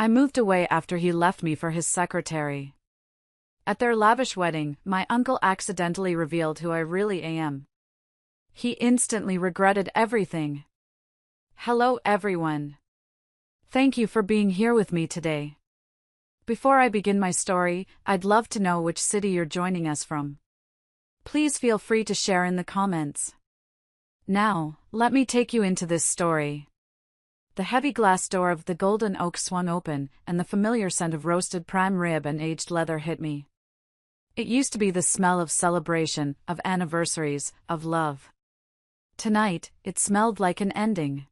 I moved away after he left me for his secretary. At their lavish wedding, my uncle accidentally revealed who I really am. He instantly regretted everything. Hello everyone. Thank you for being here with me today. Before I begin my story, I'd love to know which city you're joining us from. Please feel free to share in the comments. Now, let me take you into this story. The heavy glass door of the golden oak swung open, and the familiar scent of roasted prime rib and aged leather hit me. It used to be the smell of celebration, of anniversaries, of love. Tonight, it smelled like an ending.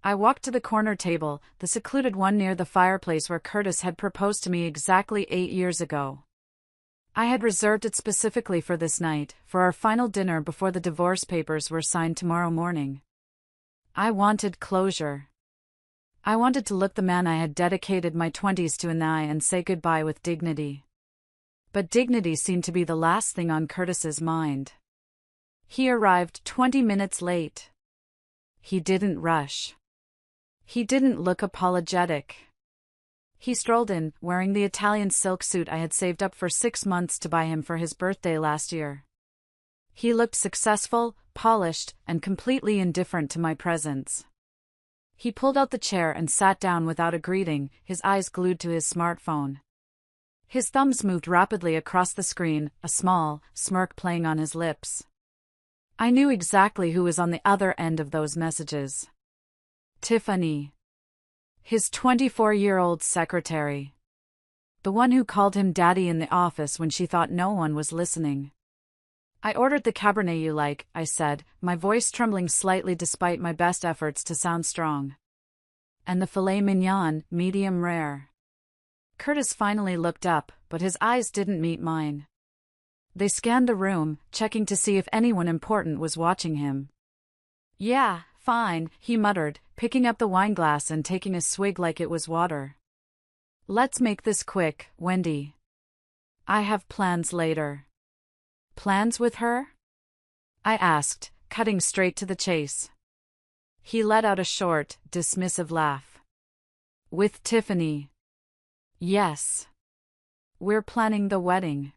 I walked to the corner table, the secluded one near the fireplace where Curtis had proposed to me exactly 8 years ago. I had reserved it specifically for this night, for our final dinner before the divorce papers were signed tomorrow morning. I wanted closure. I wanted to look the man I had dedicated my 20s to in the eye and say goodbye with dignity. But dignity seemed to be the last thing on Curtis's mind. He arrived 20 minutes late. He didn't rush. He didn't look apologetic. He strolled in, wearing the Italian silk suit I had saved up for 6 months to buy him for his birthday last year. He looked successful, polished, and completely indifferent to my presence. He pulled out the chair and sat down without a greeting, his eyes glued to his smartphone. His thumbs moved rapidly across the screen, a small smirk playing on his lips. I knew exactly who was on the other end of those messages. Tiffany. His 24-year-old secretary. The one who called him daddy in the office when she thought no one was listening. I ordered the Cabernet you like, I said, my voice trembling slightly despite my best efforts to sound strong. And the filet mignon, medium rare. Curtis finally looked up, but his eyes didn't meet mine. They scanned the room, checking to see if anyone important was watching him. Yeah, fine, he muttered, picking up the wineglass and taking a swig like it was water. Let's make this quick, Wendy. I have plans later. Plans with her? I asked, cutting straight to the chase. He let out a short, dismissive laugh. With Tiffany. Yes. We're planning the wedding.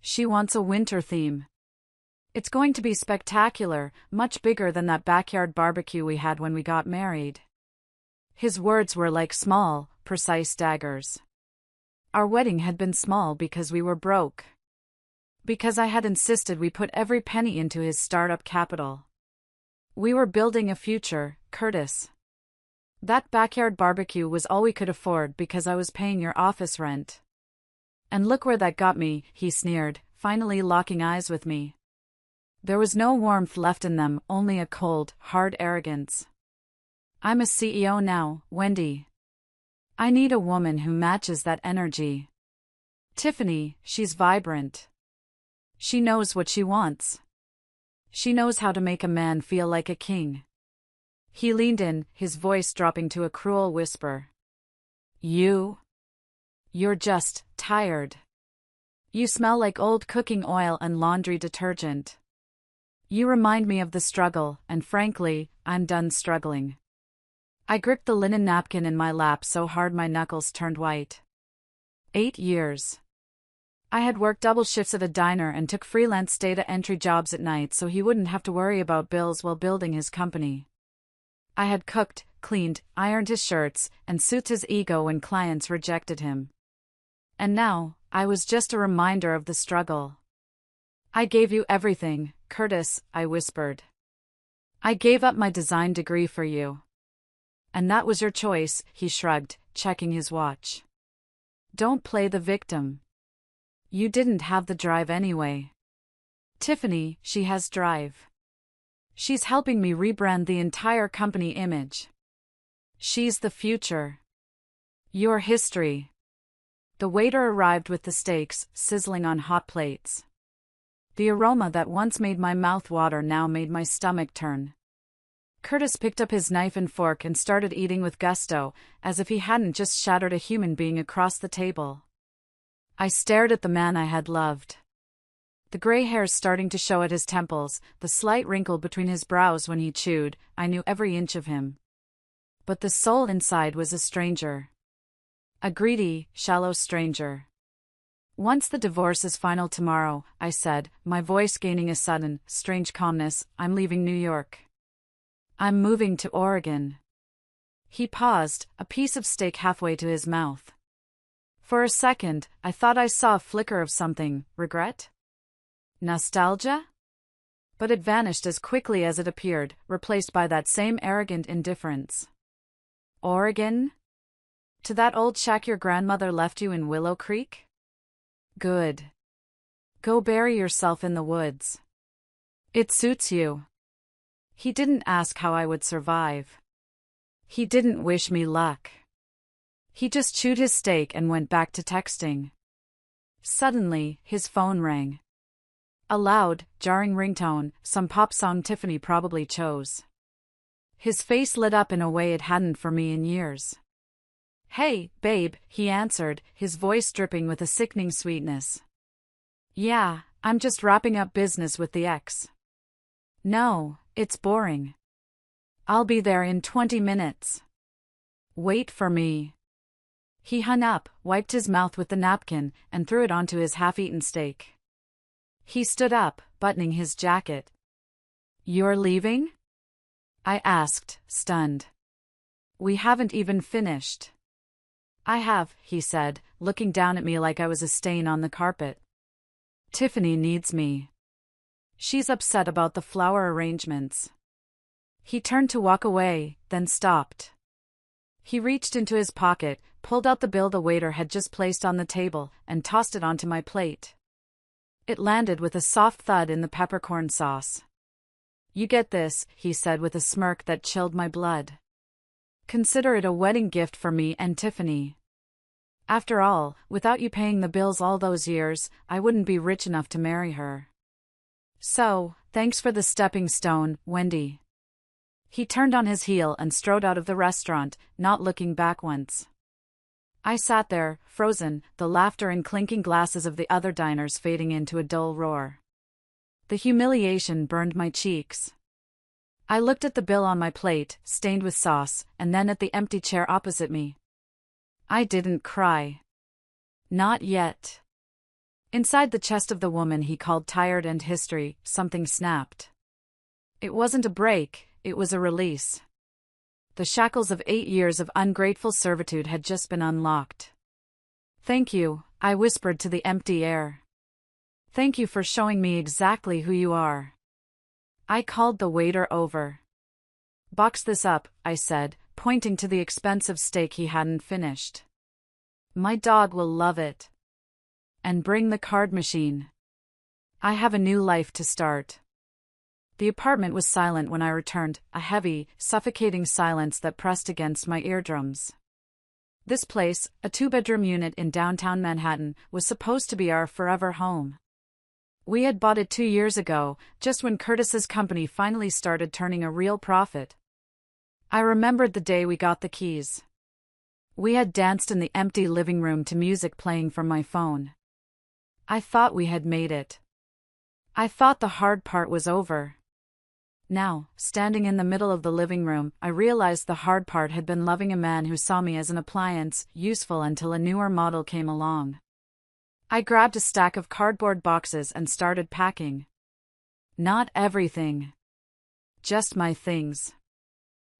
She wants a winter theme. It's going to be spectacular, much bigger than that backyard barbecue we had when we got married. His words were like small, precise daggers. Our wedding had been small because we were broke. Because I had insisted we put every penny into his startup capital. We were building a future, Curtis. That backyard barbecue was all we could afford because I was paying your office rent. And look where that got me, he sneered, finally locking eyes with me. There was no warmth left in them, only a cold, hard arrogance. I'm a CEO now, Wendy. I need a woman who matches that energy. Tiffany, she's vibrant. She knows what she wants. She knows how to make a man feel like a king. He leaned in, his voice dropping to a cruel whisper. You're just tired. You smell like old cooking oil and laundry detergent. You remind me of the struggle, and frankly, I'm done struggling. I gripped the linen napkin in my lap so hard my knuckles turned white. 8 years. I had worked double shifts at a diner and took freelance data entry jobs at night so he wouldn't have to worry about bills while building his company. I had cooked, cleaned, ironed his shirts, and soothed his ego when clients rejected him. And now, I was just a reminder of the struggle. I gave you everything, Curtis, I whispered. I gave up my design degree for you. And that was your choice, he shrugged, checking his watch. Don't play the victim. You didn't have the drive anyway. Tiffany, she has drive. She's helping me rebrand the entire company image. She's the future. Your history. The waiter arrived with the steaks, sizzling on hot plates. The aroma that once made my mouth water now made my stomach turn. Curtis picked up his knife and fork and started eating with gusto, as if he hadn't just shattered a human being across the table. I stared at the man I had loved. The gray hairs starting to show at his temples, the slight wrinkle between his brows when he chewed, I knew every inch of him. But the soul inside was a stranger. A greedy, shallow stranger. Once the divorce is final tomorrow, I said, my voice gaining a sudden, strange calmness, I'm leaving New York. I'm moving to Oregon. He paused, a piece of steak halfway to his mouth. For a second, I thought I saw a flicker of something, regret? Nostalgia? But it vanished as quickly as it appeared, replaced by that same arrogant indifference. Oregon? To that old shack your grandmother left you in Willow Creek? Good. Go bury yourself in the woods. It suits you. He didn't ask how I would survive. He didn't wish me luck. He just chewed his steak and went back to texting. Suddenly, his phone rang. A loud, jarring ringtone, some pop song Tiffany probably chose. His face lit up in a way it hadn't for me in years. Hey, babe, he answered, his voice dripping with a sickening sweetness. Yeah, I'm just wrapping up business with the ex. No, it's boring. I'll be there in 20 minutes. Wait for me. He hung up, wiped his mouth with the napkin, and threw it onto his half-eaten steak. He stood up, buttoning his jacket. You're leaving? I asked, stunned. We haven't even finished. I have, he said, looking down at me like I was a stain on the carpet. Tiffany needs me. She's upset about the flower arrangements. He turned to walk away, then stopped. He reached into his pocket, pulled out the bill the waiter had just placed on the table, and tossed it onto my plate. It landed with a soft thud in the peppercorn sauce. You get this, he said with a smirk that chilled my blood. Consider it a wedding gift for me and Tiffany. After all, without you paying the bills all those years, I wouldn't be rich enough to marry her. So, thanks for the stepping stone, Wendy. He turned on his heel and strode out of the restaurant, not looking back once. I sat there, frozen, the laughter and clinking glasses of the other diners fading into a dull roar. The humiliation burned my cheeks. I looked at the bill on my plate, stained with sauce, and then at the empty chair opposite me. I didn't cry. Not yet. Inside the chest of the woman he called tired and history, something snapped. It wasn't a break, it was a release. The shackles of 8 years of ungrateful servitude had just been unlocked. Thank you, I whispered to the empty air. Thank you for showing me exactly who you are. I called the waiter over. Box this up, I said, pointing to the expensive steak he hadn't finished. My dog will love it. And bring the card machine. I have a new life to start. The apartment was silent when I returned, a heavy, suffocating silence that pressed against my eardrums. This place, a 2-bedroom unit in downtown Manhattan, was supposed to be our forever home. We had bought it 2 years ago, just when Curtis's company finally started turning a real profit. I remembered the day we got the keys. We had danced in the empty living room to music playing from my phone. I thought we had made it. I thought the hard part was over. Now, standing in the middle of the living room, I realized the hard part had been loving a man who saw me as an appliance, useful until a newer model came along. I grabbed a stack of cardboard boxes and started packing. Not everything. Just my things.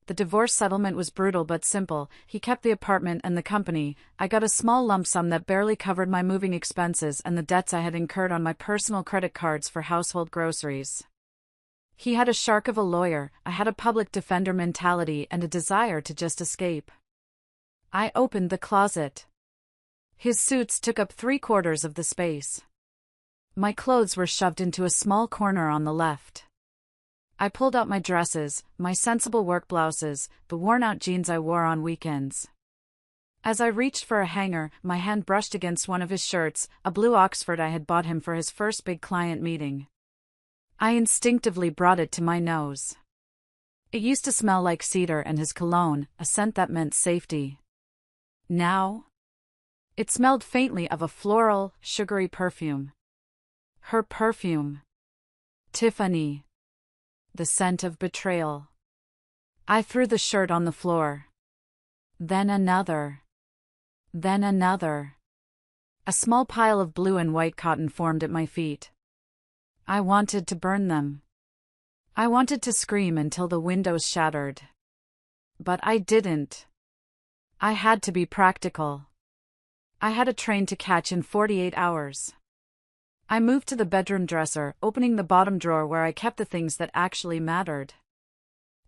The divorce settlement was brutal but simple. He kept the apartment and the company. I got a small lump sum that barely covered my moving expenses and the debts I had incurred on my personal credit cards for household groceries. He had a shark of a lawyer, I had a public defender mentality and a desire to just escape. I opened the closet. His suits took up 3/4 of the space. My clothes were shoved into a small corner on the left. I pulled out my dresses, my sensible work blouses, the worn-out jeans I wore on weekends. As I reached for a hanger, my hand brushed against one of his shirts, a blue Oxford I had bought him for his first big client meeting. I instinctively brought it to my nose. It used to smell like cedar and his cologne, a scent that meant safety. Now? It smelled faintly of a floral, sugary perfume. Her perfume. Tiffany. The scent of betrayal. I threw the shirt on the floor. Then another. Then another. A small pile of blue and white cotton formed at my feet. I wanted to burn them. I wanted to scream until the windows shattered. But I didn't. I had to be practical. I had a train to catch in 48 hours. I moved to the bedroom dresser, opening the bottom drawer where I kept the things that actually mattered.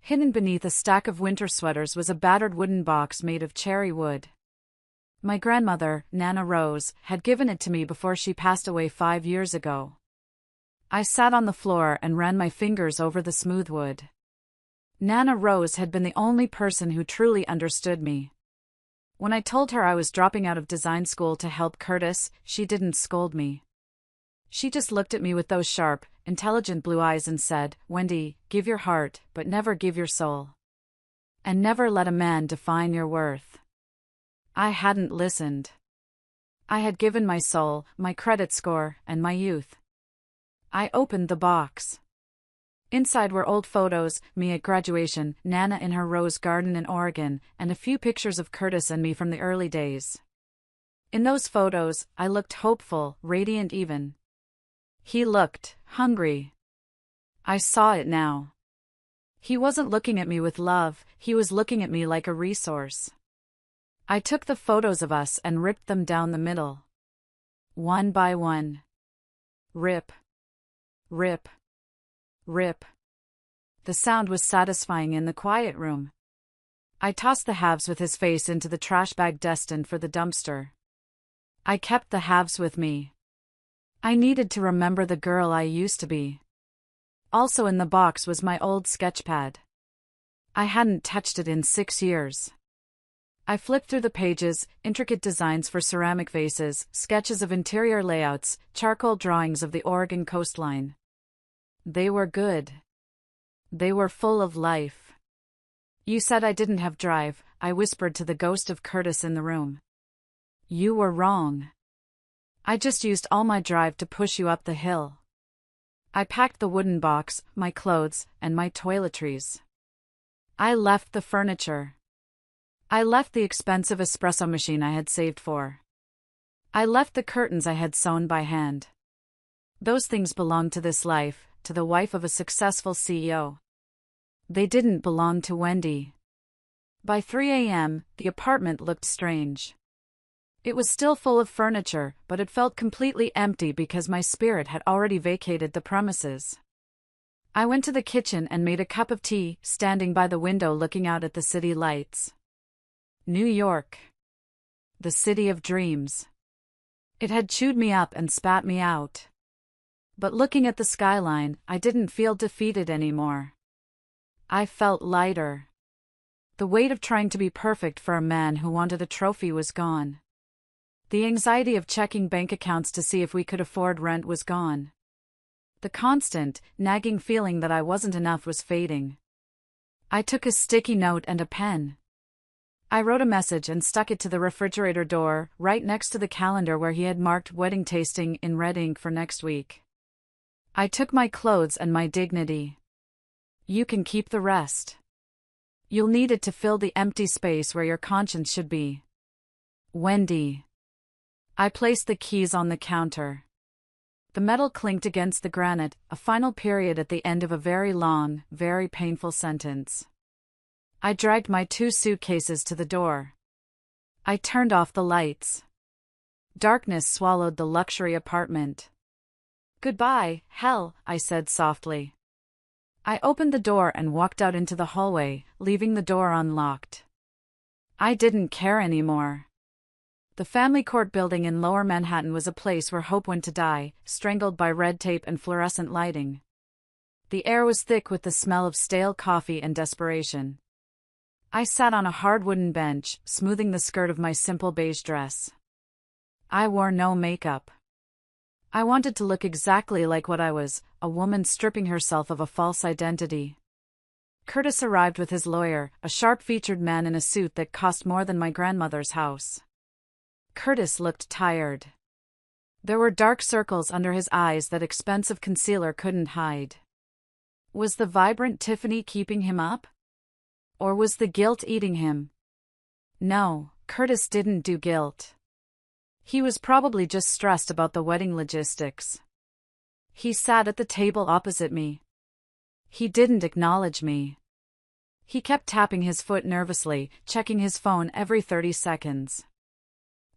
Hidden beneath a stack of winter sweaters was a battered wooden box made of cherry wood. My grandmother, Nana Rose, had given it to me before she passed away 5 years ago. I sat on the floor and ran my fingers over the smooth wood. Nana Rose had been the only person who truly understood me. When I told her I was dropping out of design school to help Curtis, she didn't scold me. She just looked at me with those sharp, intelligent blue eyes and said, "Wendy, give your heart, but never give your soul. And never let a man define your worth." I hadn't listened. I had given my soul, my credit score, and my youth. I opened the box. Inside were old photos, me at graduation, Nana in her rose garden in Oregon, and a few pictures of Curtis and me from the early days. In those photos, I looked hopeful, radiant even. He looked hungry. I saw it now. He wasn't looking at me with love, he was looking at me like a resource. I took the photos of us and ripped them down the middle. One by one. Rip. Rip. Rip. The sound was satisfying in the quiet room. I tossed the halves with his face into the trash bag destined for the dumpster. I kept the halves with me. I needed to remember the girl I used to be. Also in the box was my old sketchpad. I hadn't touched it in 6 years. I flipped through the pages, intricate designs for ceramic vases, sketches of interior layouts, charcoal drawings of the Oregon coastline. They were good. They were full of life. "You said I didn't have drive," I whispered to the ghost of Curtis in the room. "You were wrong. I just used all my drive to push you up the hill." I packed the wooden box, my clothes, and my toiletries. I left the furniture. I left the expensive espresso machine I had saved for. I left the curtains I had sewn by hand. Those things belonged to this life, to the wife of a successful CEO. They didn't belong to Wendy. By 3 a.m., the apartment looked strange. It was still full of furniture, but it felt completely empty because my spirit had already vacated the premises. I went to the kitchen and made a cup of tea, standing by the window looking out at the city lights. New York. The city of dreams. It had chewed me up and spat me out. But looking at the skyline, I didn't feel defeated anymore. I felt lighter. The weight of trying to be perfect for a man who wanted a trophy was gone. The anxiety of checking bank accounts to see if we could afford rent was gone. The constant, nagging feeling that I wasn't enough was fading. I took a sticky note and a pen. I wrote a message and stuck it to the refrigerator door, right next to the calendar where he had marked wedding tasting in red ink for next week. I took my clothes and my dignity. You can keep the rest. You'll need it to fill the empty space where your conscience should be. Wendy. I placed the keys on the counter. The metal clinked against the granite, a final period at the end of a very long, very painful sentence. I dragged my 2 suitcases to the door. I turned off the lights. Darkness swallowed the luxury apartment. "Goodbye, hell," I said softly. I opened the door and walked out into the hallway, leaving the door unlocked. I didn't care anymore. The family court building in Lower Manhattan was a place where hope went to die, strangled by red tape and fluorescent lighting. The air was thick with the smell of stale coffee and desperation. I sat on a hard wooden bench, smoothing the skirt of my simple beige dress. I wore no makeup. I wanted to look exactly like what I was, a woman stripping herself of a false identity. Curtis arrived with his lawyer, a sharp-featured man in a suit that cost more than my grandmother's house. Curtis looked tired. There were dark circles under his eyes that expensive concealer couldn't hide. Was the vibrant Tiffany keeping him up? Or was the guilt eating him? No, Curtis didn't do guilt. He was probably just stressed about the wedding logistics. He sat at the table opposite me. He didn't acknowledge me. He kept tapping his foot nervously, checking his phone every 30 seconds.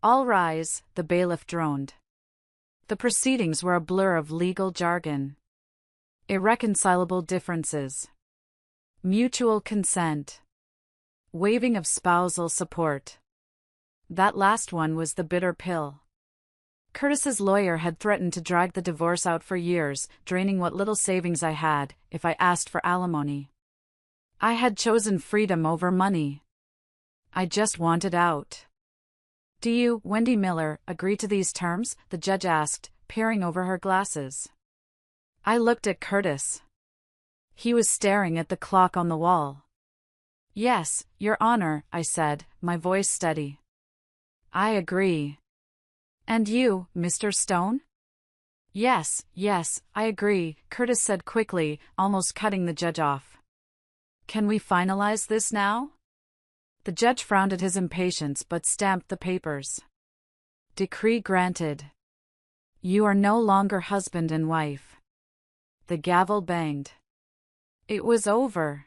"All rise," the bailiff droned. The proceedings were a blur of legal jargon. Irreconcilable differences. Mutual consent. Waiving of spousal support. That last one was the bitter pill. Curtis's lawyer had threatened to drag the divorce out for years, draining what little savings I had if I asked for alimony. I had chosen freedom over money. I just wanted out. "Do you, Wendy Miller, agree to these terms?" the judge asked, peering over her glasses. I looked at Curtis. He was staring at the clock on the wall. "Yes, Your Honor," I said, my voice steady. "I agree." "And you, Mr. Stone?" Yes, I agree," Curtis said quickly, almost cutting the judge off. "Can we finalize this now?" The judge frowned at his impatience but stamped the papers. "Decree granted. You are no longer husband and wife." The gavel banged. It was over.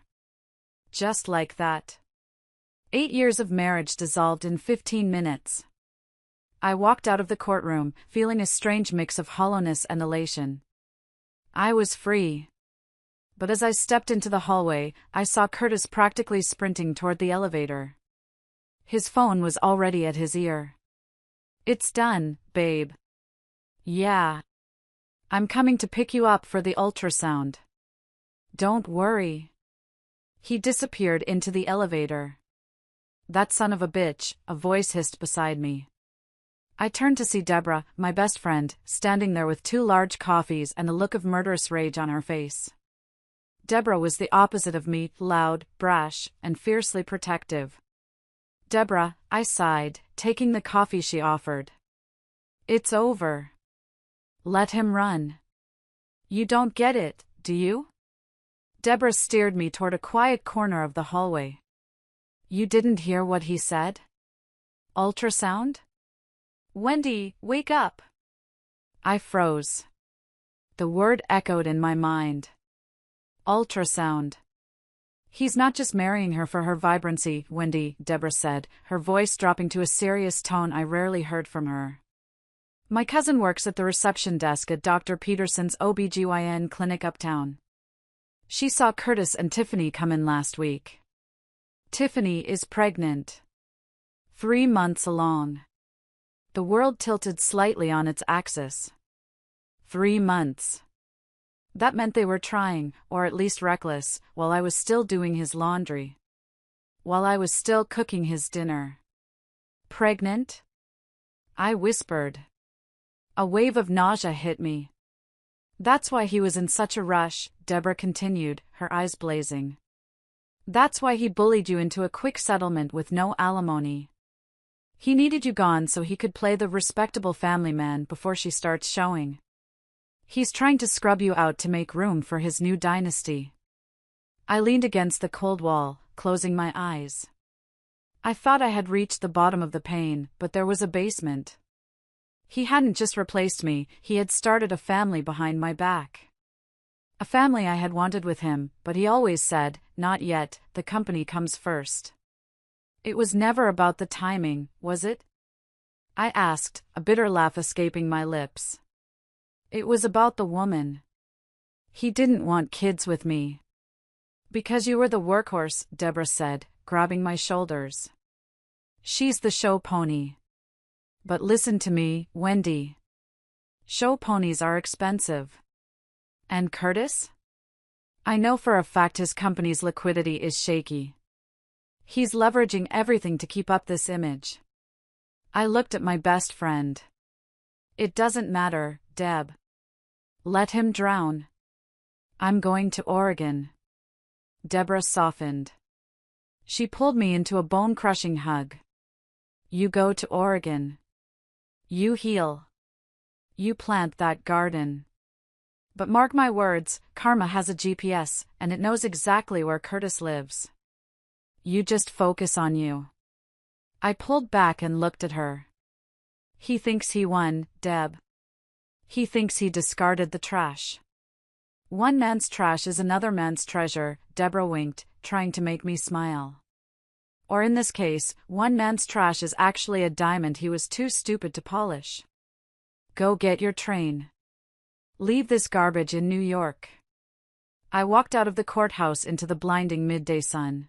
Just like that. 8 years of marriage dissolved in 15 minutes. I walked out of the courtroom, feeling a strange mix of hollowness and elation. I was free. But as I stepped into the hallway, I saw Curtis practically sprinting toward the elevator. His phone was already at his ear. "It's done, babe." "Yeah. I'm coming to pick you up for the ultrasound." "Don't worry." He disappeared into the elevator. "That son of a bitch," a voice hissed beside me. I turned to see Deborah, my best friend, standing there with 2 large coffees and a look of murderous rage on her face. Deborah was the opposite of me, loud, brash, and fiercely protective. "Deborah," I sighed, taking the coffee she offered. "It's over. Let him run." "You don't get it, do you?" Deborah steered me toward a quiet corner of the hallway. "You didn't hear what he said? Ultrasound? Wendy, wake up!" I froze. The word echoed in my mind. Ultrasound. "He's not just marrying her for her vibrancy, Wendy," Deborah said, her voice dropping to a serious tone I rarely heard from her. "My cousin works at the reception desk at Dr. Peterson's OBGYN clinic uptown. She saw Curtis and Tiffany come in last week. Tiffany is pregnant. 3 months along." The world tilted slightly on its axis. 3 months. That meant they were trying, or at least reckless, while I was still doing his laundry. While I was still cooking his dinner. "Pregnant?" I whispered. A wave of nausea hit me. "That's why he was in such a rush," Deborah continued, her eyes blazing. "That's why he bullied you into a quick settlement with no alimony. He needed you gone so he could play the respectable family man before she starts showing. He's trying to scrub you out to make room for his new dynasty." I leaned against the cold wall, closing my eyes. I thought I had reached the bottom of the pain, but there was a basement. He hadn't just replaced me, he had started a family behind my back. A family I had wanted with him, but he always said, "Not yet, the company comes first." It was never about the timing, was it? I asked, a bitter laugh escaping my lips. It was about the woman. He didn't want kids with me. "Because you were the workhorse," Deborah said, grabbing my shoulders. "She's the show pony. But listen to me, Wendy. Show ponies are expensive." "And Curtis?" "I know for a fact his company's liquidity is shaky. He's leveraging everything to keep up this image." I looked at my best friend. "It doesn't matter, Deb. Let him drown. I'm going to Oregon." Deborah softened. She pulled me into a bone-crushing hug. "You go to Oregon. You heal. You plant that garden. But mark my words, karma has a GPS, and it knows exactly where Curtis lives. You just focus on you. I pulled back and looked at her. He thinks he won, Deb. He thinks he discarded the trash. One man's trash is another man's treasure, Deborah winked, trying to make me smile. Or in this case, one man's trash is actually a diamond he was too stupid to polish. Go get your train. Leave this garbage in New York. I walked out of the courthouse into the blinding midday sun.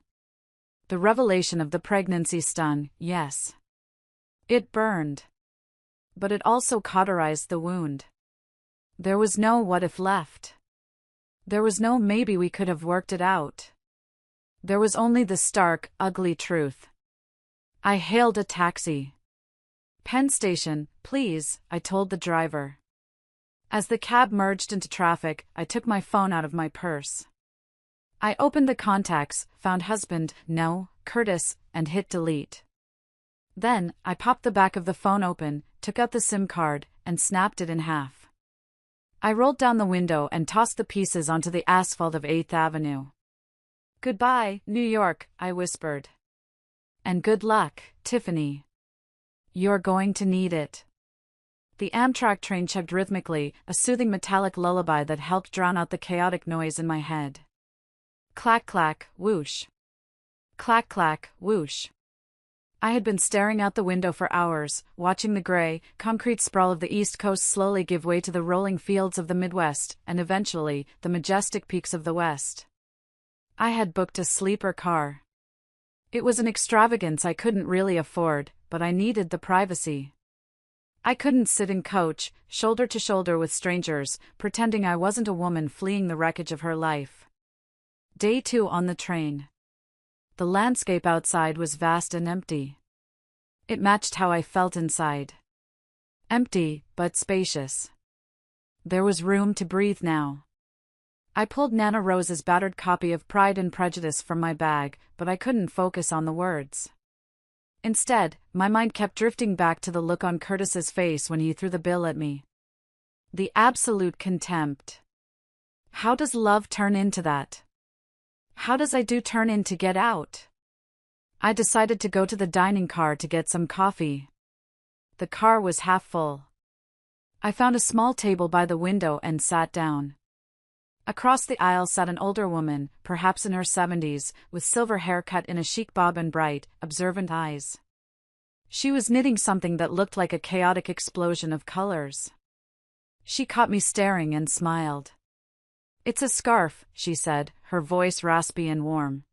The revelation of the pregnancy stung, yes. It burned. But it also cauterized the wound. There was no what if left. There was no maybe we could have worked it out. There was only the stark, ugly truth. I hailed a taxi. Penn Station, please, I told the driver. As the cab merged into traffic, I took my phone out of my purse. I opened the contacts, found husband, no, Curtis, and hit delete. Then, I popped the back of the phone open, took out the SIM card, and snapped it in half. I rolled down the window and tossed the pieces onto the asphalt of 8th Avenue. Goodbye, New York, I whispered. And good luck, Tiffany. You're going to need it. The Amtrak train chugged rhythmically, a soothing metallic lullaby that helped drown out the chaotic noise in my head. Clack clack, whoosh. Clack clack, whoosh. I had been staring out the window for hours, watching the gray, concrete sprawl of the East Coast slowly give way to the rolling fields of the Midwest, and eventually, the majestic peaks of the West. I had booked a sleeper car. It was an extravagance I couldn't really afford, but I needed the privacy. I couldn't sit in coach, shoulder to shoulder with strangers, pretending I wasn't a woman fleeing the wreckage of her life. Day 2 on the train. The landscape outside was vast and empty. It matched how I felt inside. Empty, but spacious. There was room to breathe now. I pulled Nana Rose's battered copy of Pride and Prejudice from my bag, but I couldn't focus on the words. Instead, my mind kept drifting back to the look on Curtis's face when he threw the bill at me. The absolute contempt. How does love turn into that? How does I do turn into get out? I decided to go to the dining car to get some coffee. The car was half full. I found a small table by the window and sat down. Across the aisle sat an older woman, perhaps in her 70s, with silver hair cut in a chic bob and bright, observant eyes. She was knitting something that looked like a chaotic explosion of colors. She caught me staring and smiled. It's a scarf, she said, her voice raspy and warm.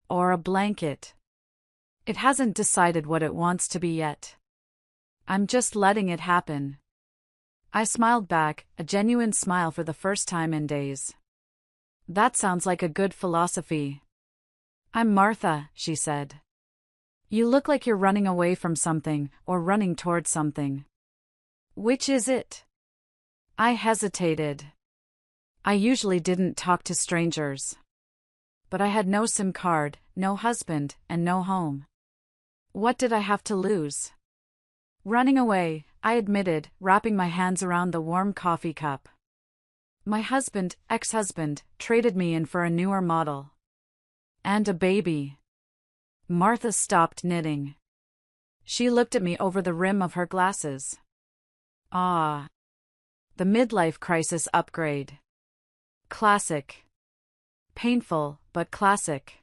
Or a blanket. It hasn't decided what it wants to be yet. I'm just letting it happen. I smiled back, a genuine smile for the first time in days. That sounds like a good philosophy. I'm Martha, she said. You look like you're running away from something, or running towards something. Which is it? I hesitated. I usually didn't talk to strangers. But I had no SIM card, no husband, and no home. What did I have to lose? Running away, I admitted, wrapping my hands around the warm coffee cup. My husband, ex-husband, traded me in for a newer model. And a baby. Martha stopped knitting. She looked at me over the rim of her glasses. Ah. The midlife crisis upgrade. Classic. Painful, but classic.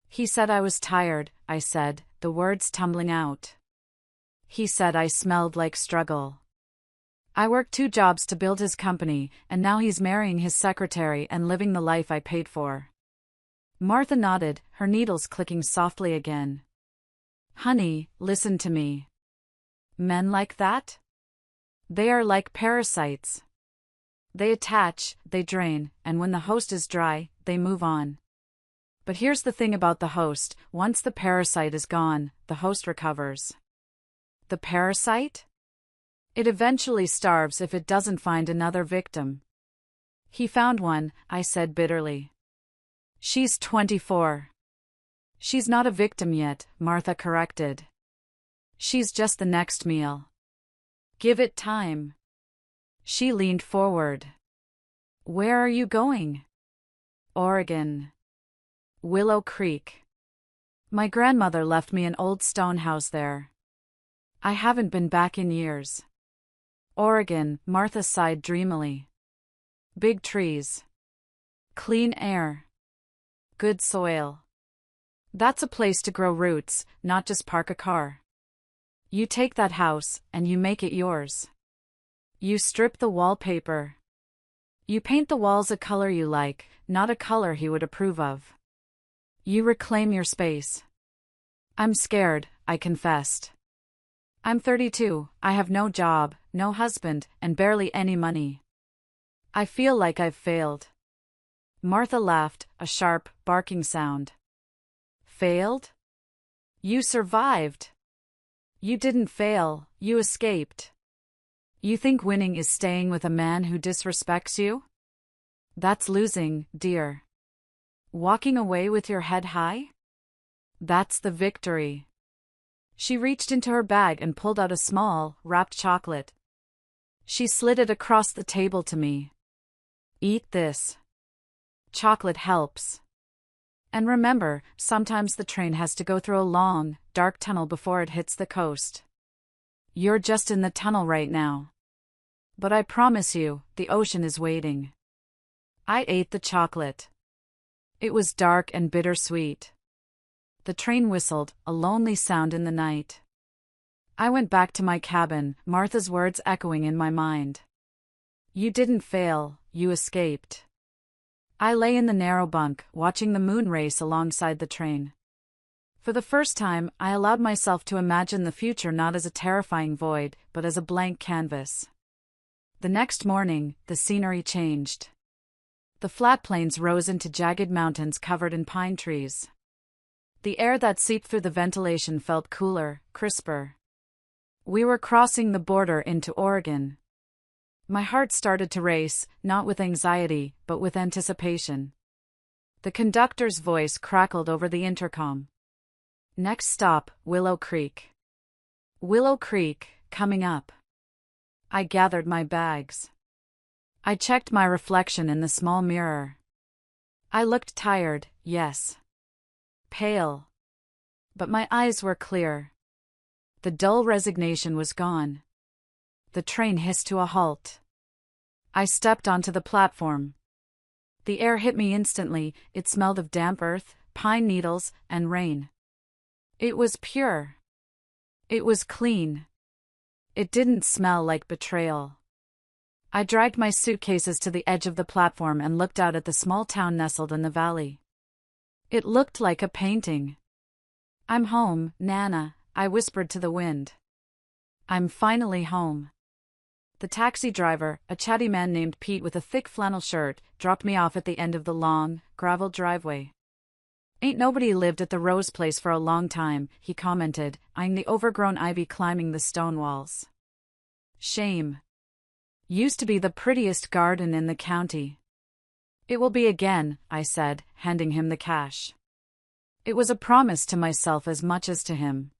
He said I was tired, I said, the words tumbling out. He said I smelled like struggle. I worked 2 jobs to build his company, and now he's marrying his secretary and living the life I paid for. Martha nodded, her needles clicking softly again. Honey, listen to me. Men like that? They are like parasites. They attach, they drain, and when the host is dry, they move on. But here's the thing about the host, once the parasite is gone, the host recovers. The parasite? It eventually starves if it doesn't find another victim. He found one, I said bitterly. She's 24. She's not a victim yet, Martha corrected. She's just the next meal. Give it time. She leaned forward. Where are you going? Oregon. Willow Creek. My grandmother left me an old stone house there. I haven't been back in years. Oregon, Martha sighed dreamily. Big trees. Clean air. Good soil. That's a place to grow roots, not just park a car. You take that house, and you make it yours. You strip the wallpaper. You paint the walls a color you like, not a color he would approve of. You reclaim your space. I'm scared, I confessed. I'm 32, I have no job, no husband, and barely any money. I feel like I've failed. Martha laughed, a sharp, barking sound. Failed? You survived. You didn't fail, you escaped. You think winning is staying with a man who disrespects you? That's losing, dear. Walking away with your head high? That's the victory. She reached into her bag and pulled out a small, wrapped chocolate. She slid it across the table to me. Eat this. Chocolate helps. And remember, sometimes the train has to go through a long, dark tunnel before it hits the coast. You're just in the tunnel right now. But I promise you, the ocean is waiting. I ate the chocolate. It was dark and bittersweet. The train whistled, a lonely sound in the night. I went back to my cabin, Martha's words echoing in my mind. You didn't fail, you escaped. I lay in the narrow bunk, watching the moon race alongside the train. For the first time, I allowed myself to imagine the future not as a terrifying void, but as a blank canvas. The next morning, the scenery changed. The flat plains rose into jagged mountains covered in pine trees. The air that seeped through the ventilation felt cooler, crisper. We were crossing the border into Oregon. My heart started to race, not with anxiety, but with anticipation. The conductor's voice crackled over the intercom. Next stop, Willow Creek. Willow Creek, coming up. I gathered my bags. I checked my reflection in the small mirror. I looked tired, yes. Pale. But my eyes were clear. The dull resignation was gone. The train hissed to a halt. I stepped onto the platform. The air hit me instantly, it smelled of damp earth, pine needles, and rain. It was pure. It was clean. It didn't smell like betrayal. I dragged my suitcases to the edge of the platform and looked out at the small town nestled in the valley. It looked like a painting. I'm home, Nana, I whispered to the wind. I'm finally home. The taxi driver, a chatty man named Pete with a thick flannel shirt, dropped me off at the end of the long, gravel driveway. Ain't nobody lived at the Rose place for a long time, he commented, eyeing the overgrown ivy climbing the stone walls. Shame. Used to be the prettiest garden in the county. It will be again, I said, handing him the cash. It was a promise to myself as much as to him.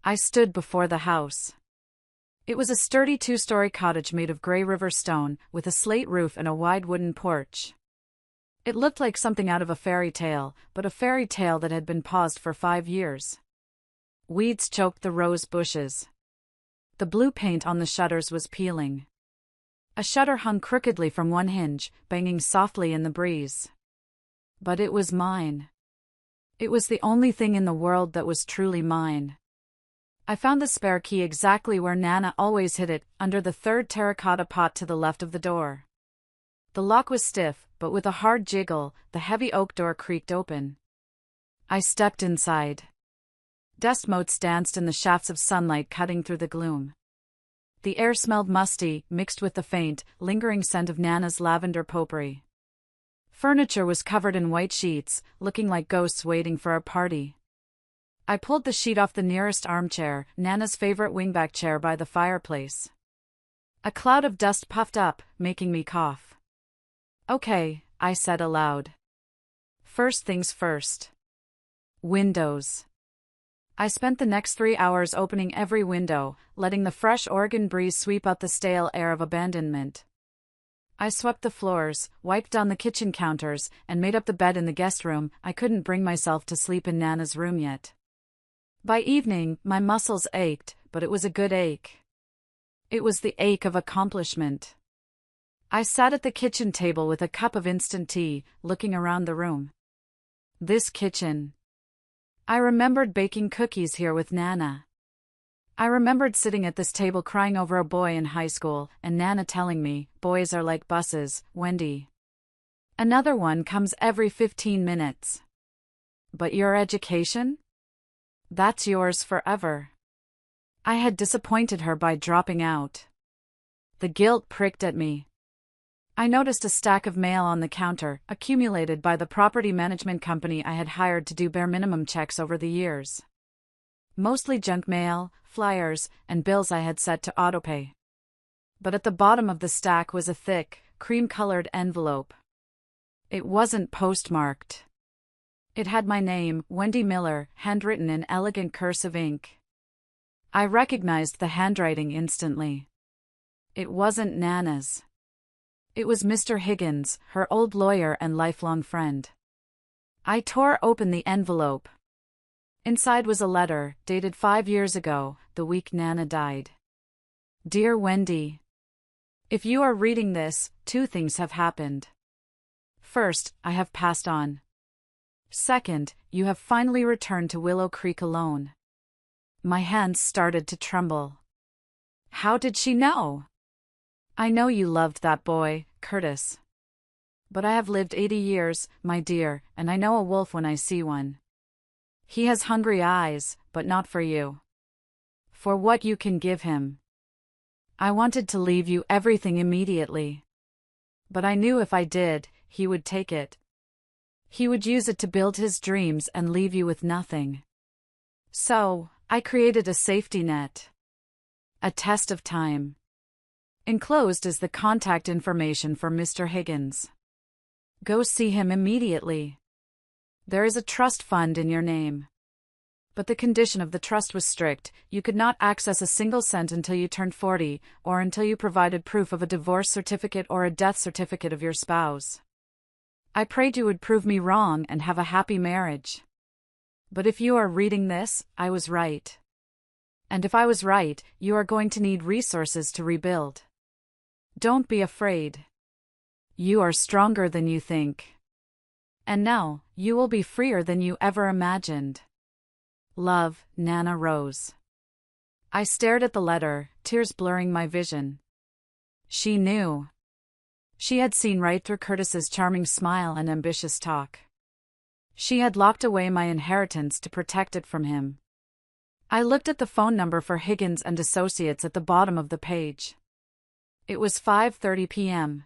I stood before the house. It was a sturdy two-story cottage made of gray river stone, with a slate roof and a wide wooden porch. It looked like something out of a fairy tale, but a fairy tale that had been paused for 5 years. Weeds choked the rose bushes. The blue paint on the shutters was peeling. A shutter hung crookedly from one hinge, banging softly in the breeze. But it was mine. It was the only thing in the world that was truly mine. I found the spare key exactly where Nana always hid it, under the third terracotta pot to the left of the door. The lock was stiff, but with a hard jiggle, the heavy oak door creaked open. I stepped inside. Dust motes danced in the shafts of sunlight cutting through the gloom. The air smelled musty, mixed with the faint, lingering scent of Nana's lavender potpourri. Furniture was covered in white sheets, looking like ghosts waiting for a party. I pulled the sheet off the nearest armchair, Nana's favorite wingback chair by the fireplace. A cloud of dust puffed up, making me cough. Okay, I said aloud. First things first. Windows. I spent the next 3 hours opening every window, letting the fresh Oregon breeze sweep out the stale air of abandonment. I swept the floors, wiped down the kitchen counters, and made up the bed in the guest room. I couldn't bring myself to sleep in Nana's room yet. By evening, my muscles ached, but it was a good ache. It was the ache of accomplishment. I sat at the kitchen table with a cup of instant tea, looking around the room. This kitchen. I remembered baking cookies here with Nana. I remembered sitting at this table crying over a boy in high school, and Nana telling me, "Boys are like buses, Wendy. Another one comes every 15 minutes. But your education? That's yours forever." I had disappointed her by dropping out. The guilt pricked at me. I noticed a stack of mail on the counter, accumulated by the property management company I had hired to do bare minimum checks over the years. Mostly junk mail, flyers, and bills I had set to autopay. But at the bottom of the stack was a thick, cream-colored envelope. It wasn't postmarked. It had my name, Wendy Miller, handwritten in elegant cursive ink. I recognized the handwriting instantly. It wasn't Nana's. It was Mr. Higgins, her old lawyer and lifelong friend. I tore open the envelope. Inside was a letter, dated 5 years ago, the week Nana died. Dear Wendy, if you are reading this, 2 things have happened. First, I have passed on. Second, you have finally returned to Willow Creek alone. My hands started to tremble. How did she know? I know you loved that boy, Curtis. But I have lived 80 years, my dear, and I know a wolf when I see one. He has hungry eyes, but not for you. For what you can give him. I wanted to leave you everything immediately. But I knew if I did, he would take it. He would use it to build his dreams and leave you with nothing. So, I created a safety net. A test of time. Enclosed is the contact information for Mr. Higgins. Go see him immediately. There is a trust fund in your name. But the condition of the trust was strict. You could not access a single cent until you turned 40, or until you provided proof of a divorce certificate or a death certificate of your spouse. I prayed you would prove me wrong and have a happy marriage. But if you are reading this, I was right. And if I was right, you are going to need resources to rebuild. Don't be afraid. You are stronger than you think. And now, you will be freer than you ever imagined. Love, Nana Rose. I stared at the letter, tears blurring my vision. She knew. She had seen right through Curtis's charming smile and ambitious talk. She had locked away my inheritance to protect it from him. I looked at the phone number for Higgins and Associates at the bottom of the page. It was 5:30 p.m.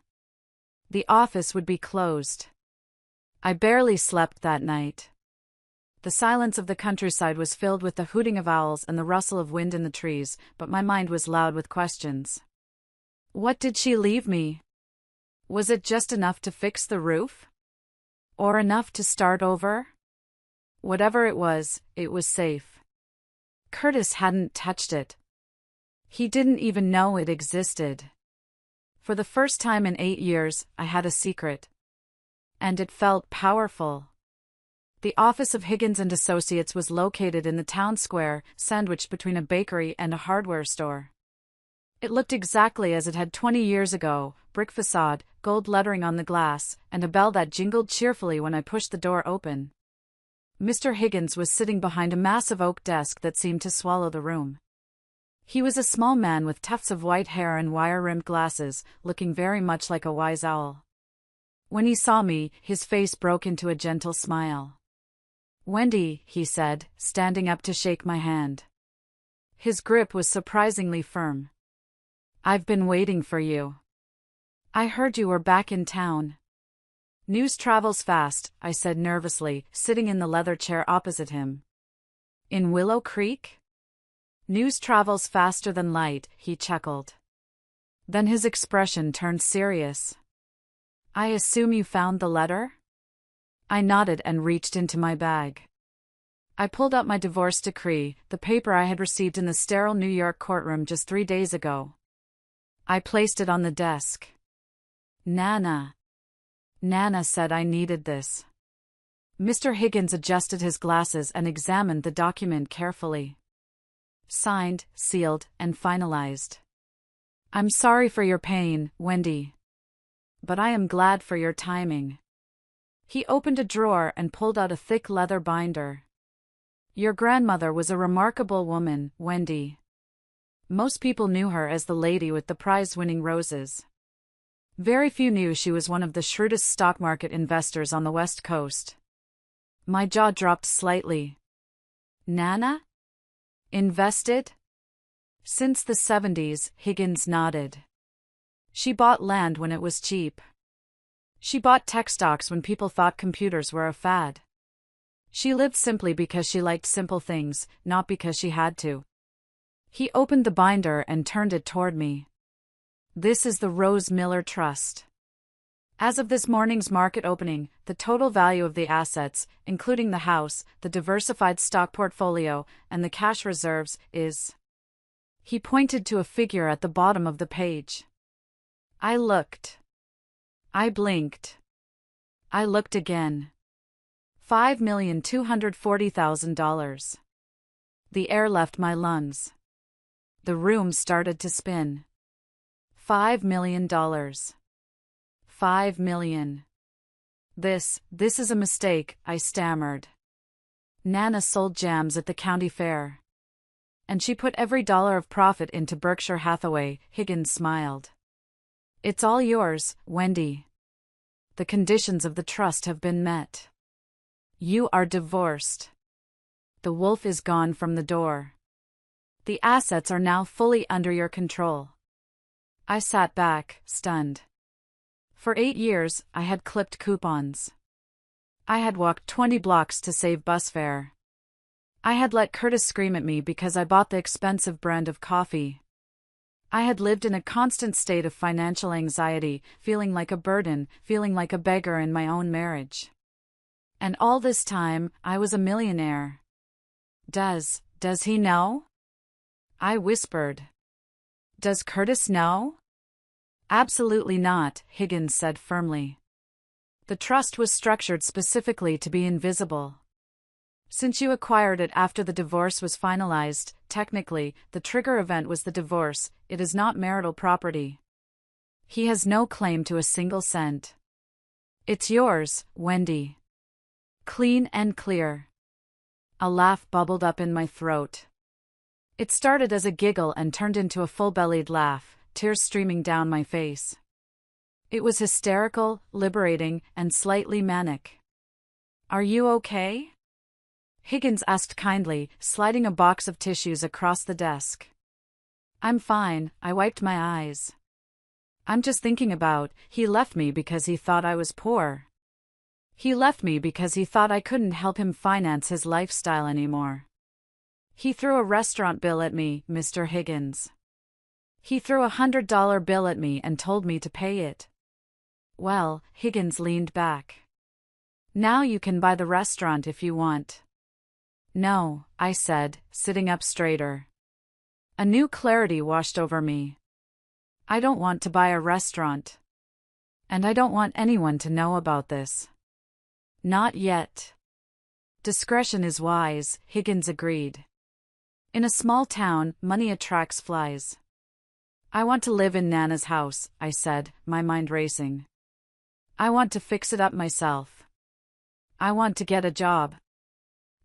The office would be closed. I barely slept that night. The silence of the countryside was filled with the hooting of owls and the rustle of wind in the trees, but my mind was loud with questions. What did she leave me? Was it just enough to fix the roof? Or enough to start over? Whatever it was safe. Curtis hadn't touched it. He didn't even know it existed. For the first time in 8 years, I had a secret. And it felt powerful. The office of Higgins and Associates was located in the town square, sandwiched between a bakery and a hardware store. It looked exactly as it had 20 years ago, brick facade, gold lettering on the glass, and a bell that jingled cheerfully when I pushed the door open. Mr. Higgins was sitting behind a massive oak desk that seemed to swallow the room. He was a small man with tufts of white hair and wire-rimmed glasses, looking very much like a wise owl. When he saw me, his face broke into a gentle smile. Wendy, he said, standing up to shake my hand. His grip was surprisingly firm. I've been waiting for you. I heard you were back in town. News travels fast, I said nervously, sitting in the leather chair opposite him. In Willow Creek? News travels faster than light, he chuckled. Then his expression turned serious. I assume you found the letter? I nodded and reached into my bag. I pulled out my divorce decree, the paper I had received in the sterile New York courtroom just 3 days ago. I placed it on the desk. Nana. Nana said I needed this. Mr. Higgins adjusted his glasses and examined the document carefully. Signed, sealed, and finalized. I'm sorry for your pain, Wendy. But I am glad for your timing. He opened a drawer and pulled out a thick leather binder. Your grandmother was a remarkable woman, Wendy. Most people knew her as the lady with the prize-winning roses. Very few knew she was one of the shrewdest stock market investors on the West Coast. My jaw dropped slightly. Nana? Invested? Since the 70s, Higgins nodded. She bought land when it was cheap. She bought tech stocks when people thought computers were a fad. She lived simply because she liked simple things, not because she had to. He opened the binder and turned it toward me. This is the Rose Miller Trust. As of this morning's market opening, the total value of the assets, including the house, the diversified stock portfolio, and the cash reserves, is... He pointed to a figure at the bottom of the page. I looked. I blinked. I looked again. $5,240,000. The air left my lungs. The room started to spin. $5 million. $5 million. This is a mistake, I stammered. Nana sold jams at the county fair. And she put every dollar of profit into Berkshire Hathaway, Higgins smiled. It's all yours, Wendy. The conditions of the trust have been met. You are divorced. The wolf is gone from the door. The assets are now fully under your control. I sat back, stunned. For 8 years, I had clipped coupons. I had walked 20 blocks to save bus fare. I had let Curtis scream at me because I bought the expensive brand of coffee. I had lived in a constant state of financial anxiety, feeling like a burden, feeling like a beggar in my own marriage. And all this time, I was a millionaire. Does he know? I whispered. Does Curtis know? Absolutely not, Higgins said firmly. The trust was structured specifically to be invisible. Since you acquired it after the divorce was finalized, technically, the trigger event was the divorce, it is not marital property. He has no claim to a single cent. It's yours, Wendy. Clean and clear. A laugh bubbled up in my throat. It started as a giggle and turned into a full-bellied laugh, tears streaming down my face. It was hysterical, liberating, and slightly manic. Are you okay? Higgins asked kindly, sliding a box of tissues across the desk. I'm fine, I wiped my eyes. I'm just thinking about, he left me because he thought I was poor. He left me because he thought I couldn't help him finance his lifestyle anymore. He threw a restaurant bill at me, Mr. Higgins. He threw a $100 bill at me and told me to pay it. Well, Higgins leaned back. Now you can buy the restaurant if you want. No, I said, sitting up straighter. A new clarity washed over me. I don't want to buy a restaurant. And I don't want anyone to know about this. Not yet. Discretion is wise, Higgins agreed. In a small town, money attracts flies. I want to live in Nana's house, I said, my mind racing. I want to fix it up myself. I want to get a job.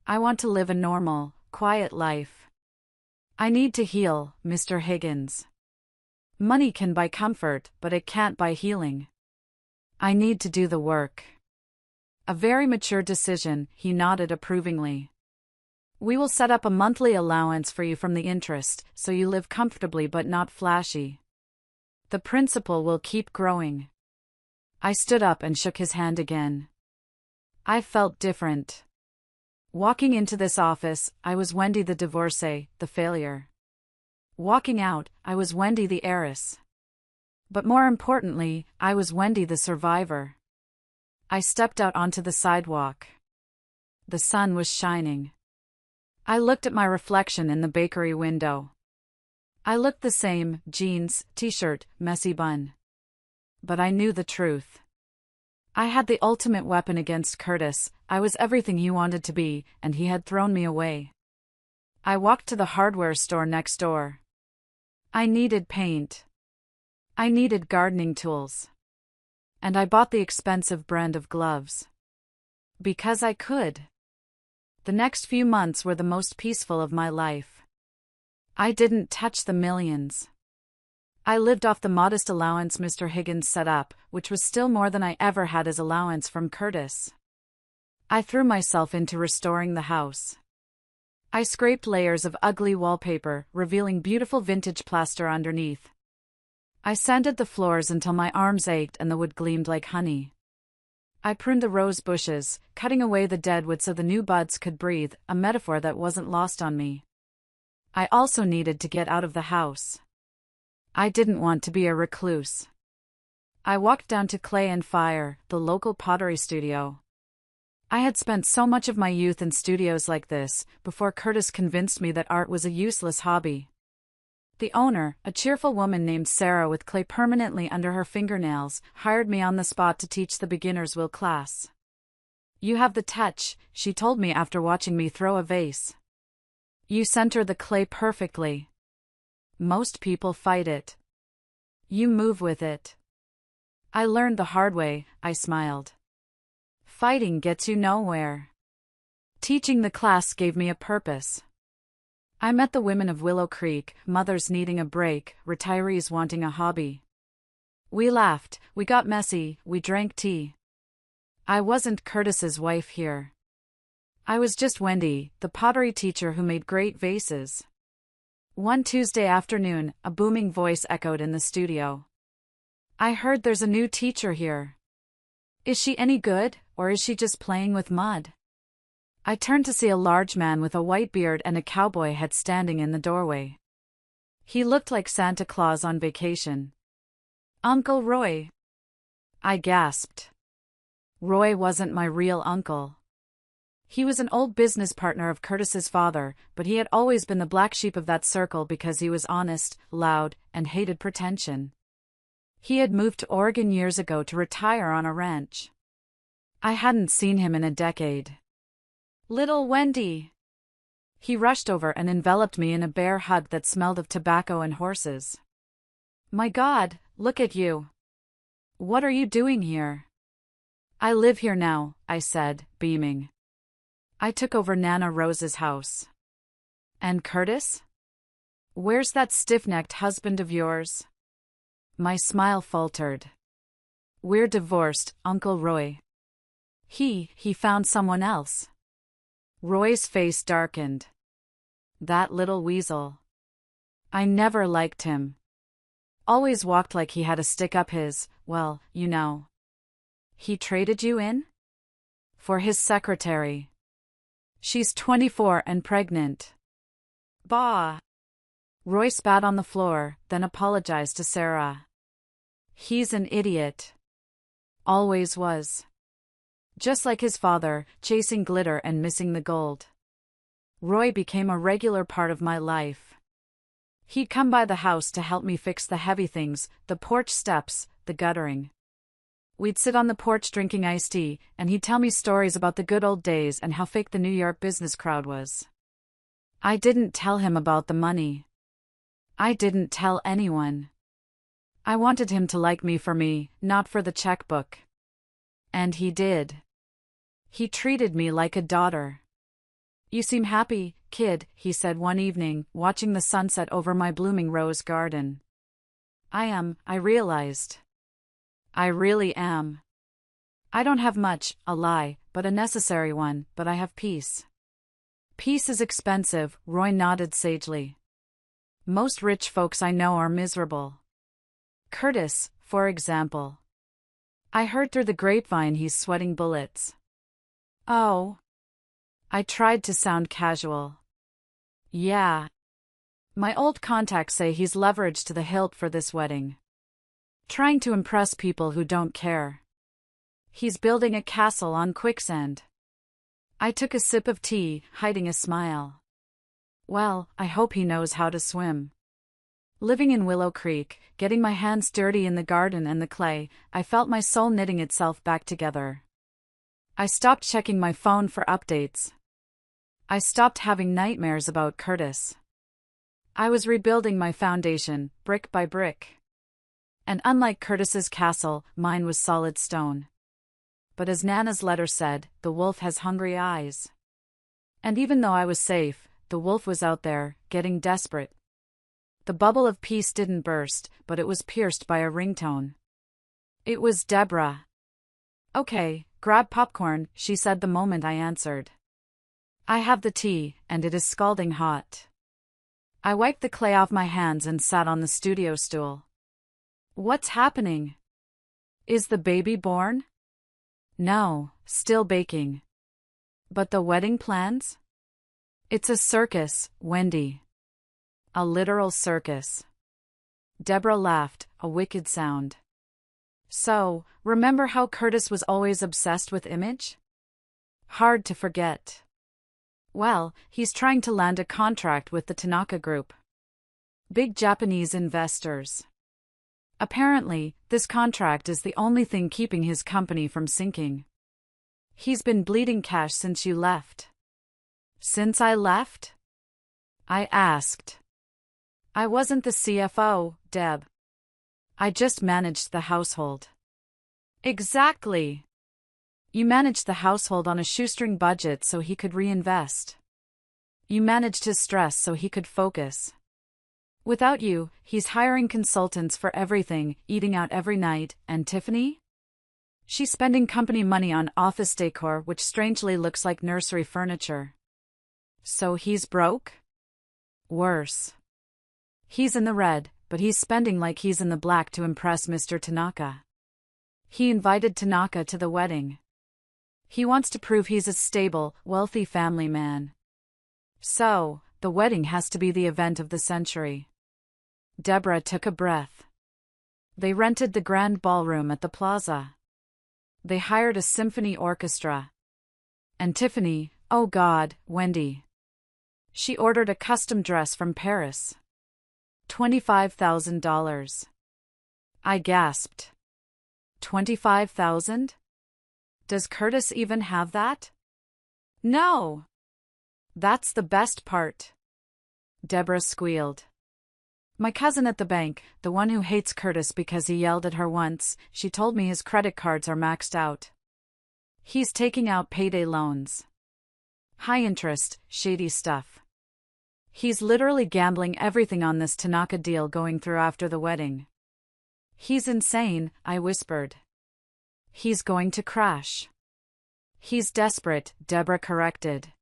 I want to live a normal, quiet life. I need to heal, Mr. Higgins. Money can buy comfort, but it can't buy healing. I need to do the work. A very mature decision, he nodded approvingly. We will set up a monthly allowance for you from the interest, so you live comfortably but not flashy. The principal will keep growing. I stood up and shook his hand again. I felt different. Walking into this office, I was Wendy the divorcee, the failure. Walking out, I was Wendy the heiress. But more importantly, I was Wendy the survivor. I stepped out onto the sidewalk. The sun was shining. I looked at my reflection in the bakery window. I looked the same, jeans, t-shirt, messy bun. but I knew the truth. I had the ultimate weapon against Curtis. I was everything he wanted to be, and he had thrown me away. I walked to the hardware store next door. I needed paint. I needed gardening tools. And I bought the expensive brand of gloves. Because I could. The next few months were the most peaceful of my life. I didn't touch the millions. I lived off the modest allowance Mr. Higgins set up, which was still more than I ever had as allowance from Curtis. I threw myself into restoring the house. I scraped layers of ugly wallpaper, revealing beautiful vintage plaster underneath. I sanded the floors until my arms ached and the wood gleamed like honey. I pruned the rose bushes, cutting away the dead wood so the new buds could breathe, a metaphor that wasn't lost on me. I also needed to get out of the house. I didn't want to be a recluse. I walked down to Clay and Fire, the local pottery studio. I had spent so much of my youth in studios like this, before Curtis convinced me that art was a useless hobby. The owner, a cheerful woman named Sarah with clay permanently under her fingernails, hired me on the spot to teach the beginner's will class. "You have the touch," she told me after watching me throw a vase. "You center the clay perfectly. Most people fight it. You move with it." I learned the hard way, I smiled. Fighting gets you nowhere. Teaching the class gave me a purpose. I met the women of Willow Creek, mothers needing a break, retirees wanting a hobby. We laughed, we got messy, we drank tea. I wasn't Curtis's wife here. I was just Wendy, the pottery teacher who made great vases. One Tuesday afternoon, a booming voice echoed in the studio. "I heard there's a new teacher here. Is she any good, or is she just playing with mud?" I turned to see a large man with a white beard and a cowboy hat standing in the doorway. He looked like Santa Claus on vacation. "Uncle Roy." I gasped. Roy wasn't my real uncle. He was an old business partner of Curtis's father, but he had always been the black sheep of that circle because he was honest, loud, and hated pretension. He had moved to Oregon years ago to retire on a ranch. I hadn't seen him in a decade. "Little Wendy." He rushed over and enveloped me in a bear hug that smelled of tobacco and horses. "My God, look at you. What are you doing here?" "I live here now," I said, beaming. "I took over Nana Rose's house." "And Curtis? Where's that stiff-necked husband of yours?" My smile faltered. "We're divorced, Uncle Roy." He found someone else." Roy's face darkened. "That little weasel. I never liked him. Always walked like he had a stick up his, well, you know." "He traded you in?" "For his secretary. She's 24 and pregnant." "Bah." Roy spat on the floor, then apologized to Sarah. "He's an idiot. Always was. Just like his father, chasing glitter and missing the gold." Roy became a regular part of my life. He'd come by the house to help me fix the heavy things, the porch steps, the guttering. We'd sit on the porch drinking iced tea, and he'd tell me stories about the good old days and how fake the New York business crowd was. I didn't tell him about the money. I didn't tell anyone. I wanted him to like me for me, not for the checkbook. And he did. He treated me like a daughter. "You seem happy, kid," he said one evening, watching the sunset over my blooming rose garden. "I am," I realized. "I really am. I don't have much, a lie, but a necessary one, but I have peace." "Peace is expensive," Roy nodded sagely. "Most rich folks I know are miserable. Curtis, for example. I heard through the grapevine he's sweating bullets." "Oh." I tried to sound casual. "Yeah. My old contacts say he's leveraged to the hilt for this wedding. Trying to impress people who don't care. He's building a castle on quicksand." I took a sip of tea, hiding a smile. "Well, I hope he knows how to swim." Living in Willow Creek, getting my hands dirty in the garden and the clay, I felt my soul knitting itself back together. I stopped checking my phone for updates. I stopped having nightmares about Curtis. I was rebuilding my foundation, brick by brick. And unlike Curtis's castle, mine was solid stone. But as Nana's letter said, the wolf has hungry eyes. And even though I was safe, the wolf was out there, getting desperate. The bubble of peace didn't burst, but it was pierced by a ringtone. It was Deborah. "Okay, grab popcorn," she said the moment I answered. "I have the tea, and it is scalding hot." I wiped the clay off my hands and sat on the studio stool. "What's happening? Is the baby born?" "No, still baking." "But the wedding plans?" "It's a circus, Wendy. A literal circus." Deborah laughed, a wicked sound. "So, remember how Curtis was always obsessed with image? Hard to forget. Well, he's trying to land a contract with the Tanaka Group. Big Japanese investors. Apparently, this contract is the only thing keeping his company from sinking. He's been bleeding cash since you left." "Since I left?" I asked. "I wasn't the CFO, Deb. I just managed the household." "Exactly. You managed the household on a shoestring budget so he could reinvest. You managed his stress so he could focus. Without you, he's hiring consultants for everything, eating out every night, and Tiffany? She's spending company money on office decor which strangely looks like nursery furniture. So he's broke? Worse. He's in the red, but he's spending like he's in the black to impress Mr. Tanaka. He invited Tanaka to the wedding. He wants to prove he's a stable, wealthy family man. So, the wedding has to be the event of the century." Deborah took a breath. They rented the grand ballroom at the plaza. They hired a symphony orchestra. And Tiffany, oh God, Wendy. She ordered a custom dress from Paris. $25,000. I gasped. 25,000? Does Curtis even have that? No. That's the best part. Deborah squealed. My cousin at the bank, the one who hates Curtis because he yelled at her once, she told me his credit cards are maxed out. He's taking out payday loans. High interest, shady stuff. He's literally gambling everything on this Tanaka deal going through after the wedding. He's insane, I whispered. He's going to crash. He's desperate, Deborah corrected.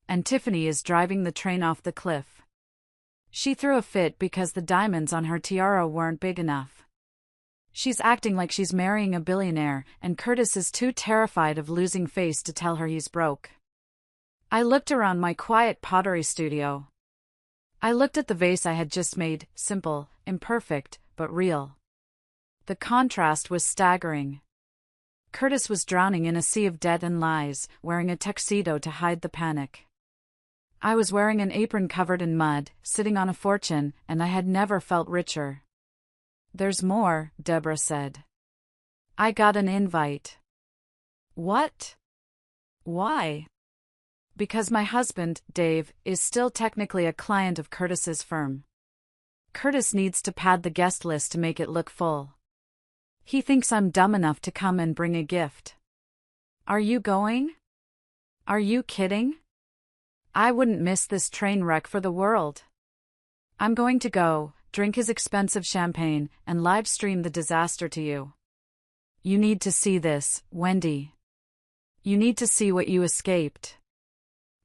And Tiffany is driving the train off the cliff. She threw a fit because the diamonds on her tiara weren't big enough. She's acting like she's marrying a billionaire, and Curtis is too terrified of losing face to tell her he's broke. I looked around my quiet pottery studio. I looked at the vase I had just made, simple, imperfect, but real. The contrast was staggering. Curtis was drowning in a sea of debt and lies, wearing a tuxedo to hide the panic. I was wearing an apron covered in mud, sitting on a fortune, and I had never felt richer. There's more, Deborah said. I got an invite. What? Why? Because my husband, Dave, is still technically a client of Curtis's firm. Curtis needs to pad the guest list to make it look full. He thinks I'm dumb enough to come and bring a gift. Are you going? Are you kidding? I wouldn't miss this train wreck for the world. I'm going to go, drink his expensive champagne, and live stream the disaster to you. You need to see this, Wendy. You need to see what you escaped.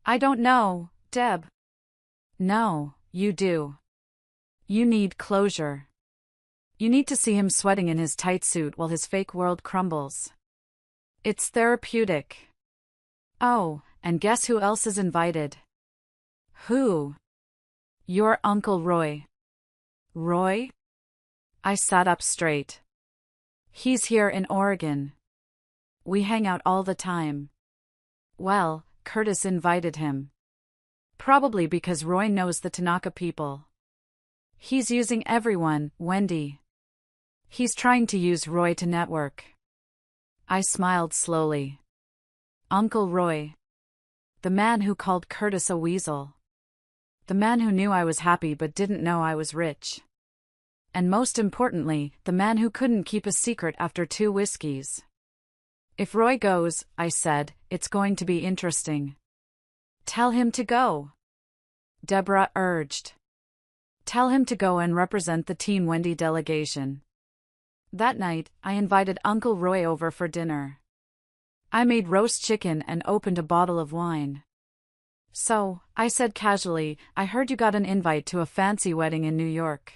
I don't know, Deb. No, you do. You need closure. You need to see him sweating in his tight suit while his fake world crumbles. It's therapeutic. Oh, and guess who else is invited? Who? Your Uncle Roy. Roy? I sat up straight. He's here in Oregon. We hang out all the time. Well, Curtis invited him. Probably because Roy knows the Tanaka people. He's using everyone, Wendy. He's trying to use Roy to network. I smiled slowly. Uncle Roy. The man who called Curtis a weasel. The man who knew I was happy but didn't know I was rich. And most importantly, the man who couldn't keep a secret after 2 whiskeys. If Roy goes, I said, it's going to be interesting. Tell him to go. Deborah urged. Tell him to go and represent the Team Wendy delegation. That night, I invited Uncle Roy over for dinner. I made roast chicken and opened a bottle of wine. So, I said casually, I heard you got an invite to a fancy wedding in New York.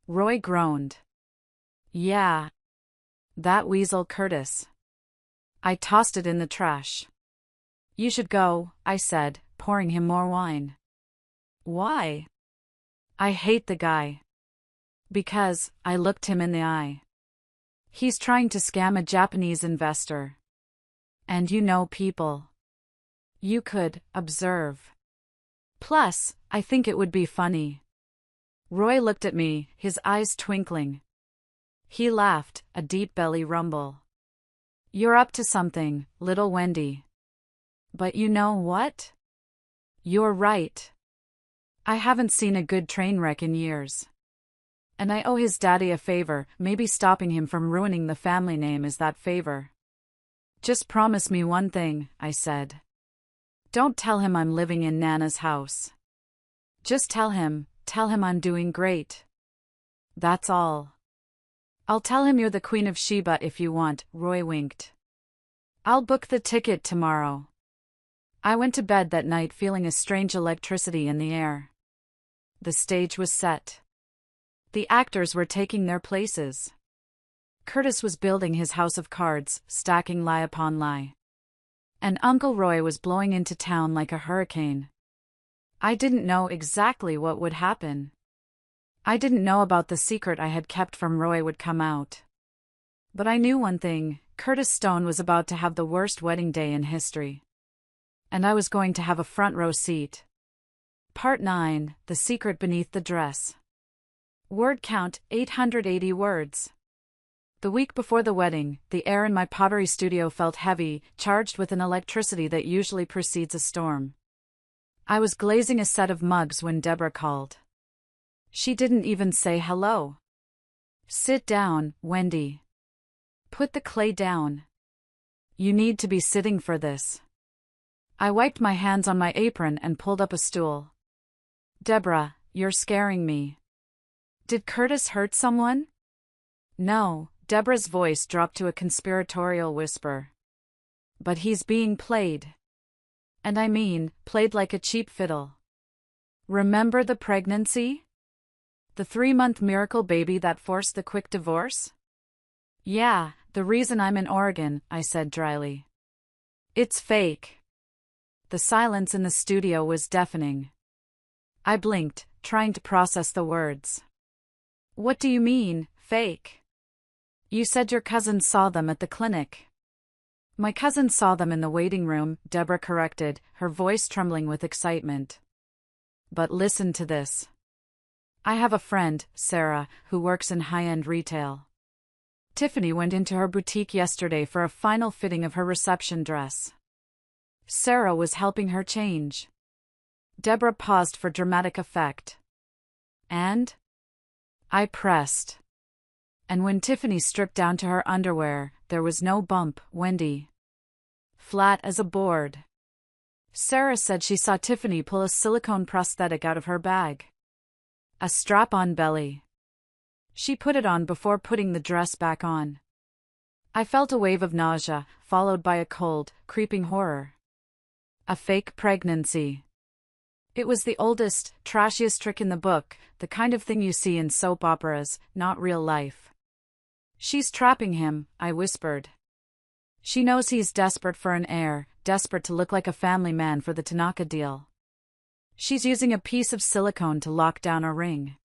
Roy groaned. Yeah. That weasel Curtis. I tossed it in the trash. You should go, I said, pouring him more wine. Why? I hate the guy. Because, I looked him in the eye. He's trying to scam a Japanese investor. And you know people. You could observe. Plus, I think it would be funny. Roy looked at me, his eyes twinkling. He laughed, a deep belly rumble. You're up to something, little Wendy. But you know what? You're right. I haven't seen a good train wreck in years. And I owe his daddy a favor, maybe stopping him from ruining the family name is that favor. Just promise me one thing, I said. Don't tell him I'm living in Nana's house. Just tell him I'm doing great. That's all. I'll tell him you're the Queen of Sheba if you want, Roy winked. I'll book the ticket tomorrow. I went to bed that night feeling a strange electricity in the air. The stage was set. The actors were taking their places. Curtis was building his house of cards, stacking lie upon lie. And Uncle Roy was blowing into town like a hurricane. I didn't know exactly what would happen. I didn't know about the secret I had kept from Roy would come out. But I knew one thing, Curtis Stone was about to have the worst wedding day in history. And I was going to have a front row seat. Part 9, The Secret Beneath the Dress. Word count, 880 words. The week before the wedding, the air in my pottery studio felt heavy, charged with an electricity that usually precedes a storm. I was glazing a set of mugs when Deborah called. She didn't even say hello. Sit down, Wendy. Put the clay down. You need to be sitting for this. I wiped my hands on my apron and pulled up a stool. Deborah, you're scaring me. Did Curtis hurt someone? No, Deborah's voice dropped to a conspiratorial whisper. But he's being played. And I mean, played like a cheap fiddle. Remember the pregnancy? The 3-month miracle baby that forced the quick divorce? Yeah, the reason I'm in Oregon, I said dryly. It's fake. The silence in the studio was deafening. I blinked, trying to process the words. What do you mean, fake? You said your cousin saw them at the clinic. My cousin saw them in the waiting room, Deborah corrected, her voice trembling with excitement. But listen to this. I have a friend, Sarah, who works in high-end retail. Tiffany went into her boutique yesterday for a final fitting of her reception dress. Sarah was helping her change. Deborah paused for dramatic effect. And? I pressed. And when Tiffany stripped down to her underwear, there was no bump, Wendy. Flat as a board. Sarah said she saw Tiffany pull a silicone prosthetic out of her bag. A strap-on belly. She put it on before putting the dress back on. I felt a wave of nausea, followed by a cold, creeping horror. A fake pregnancy. It was the oldest, trashiest trick in the book, the kind of thing you see in soap operas, not real life. She's trapping him, I whispered. She knows he's desperate for an heir, desperate to look like a family man for the Tanaka deal. She's using a piece of silicone to lock down a ring.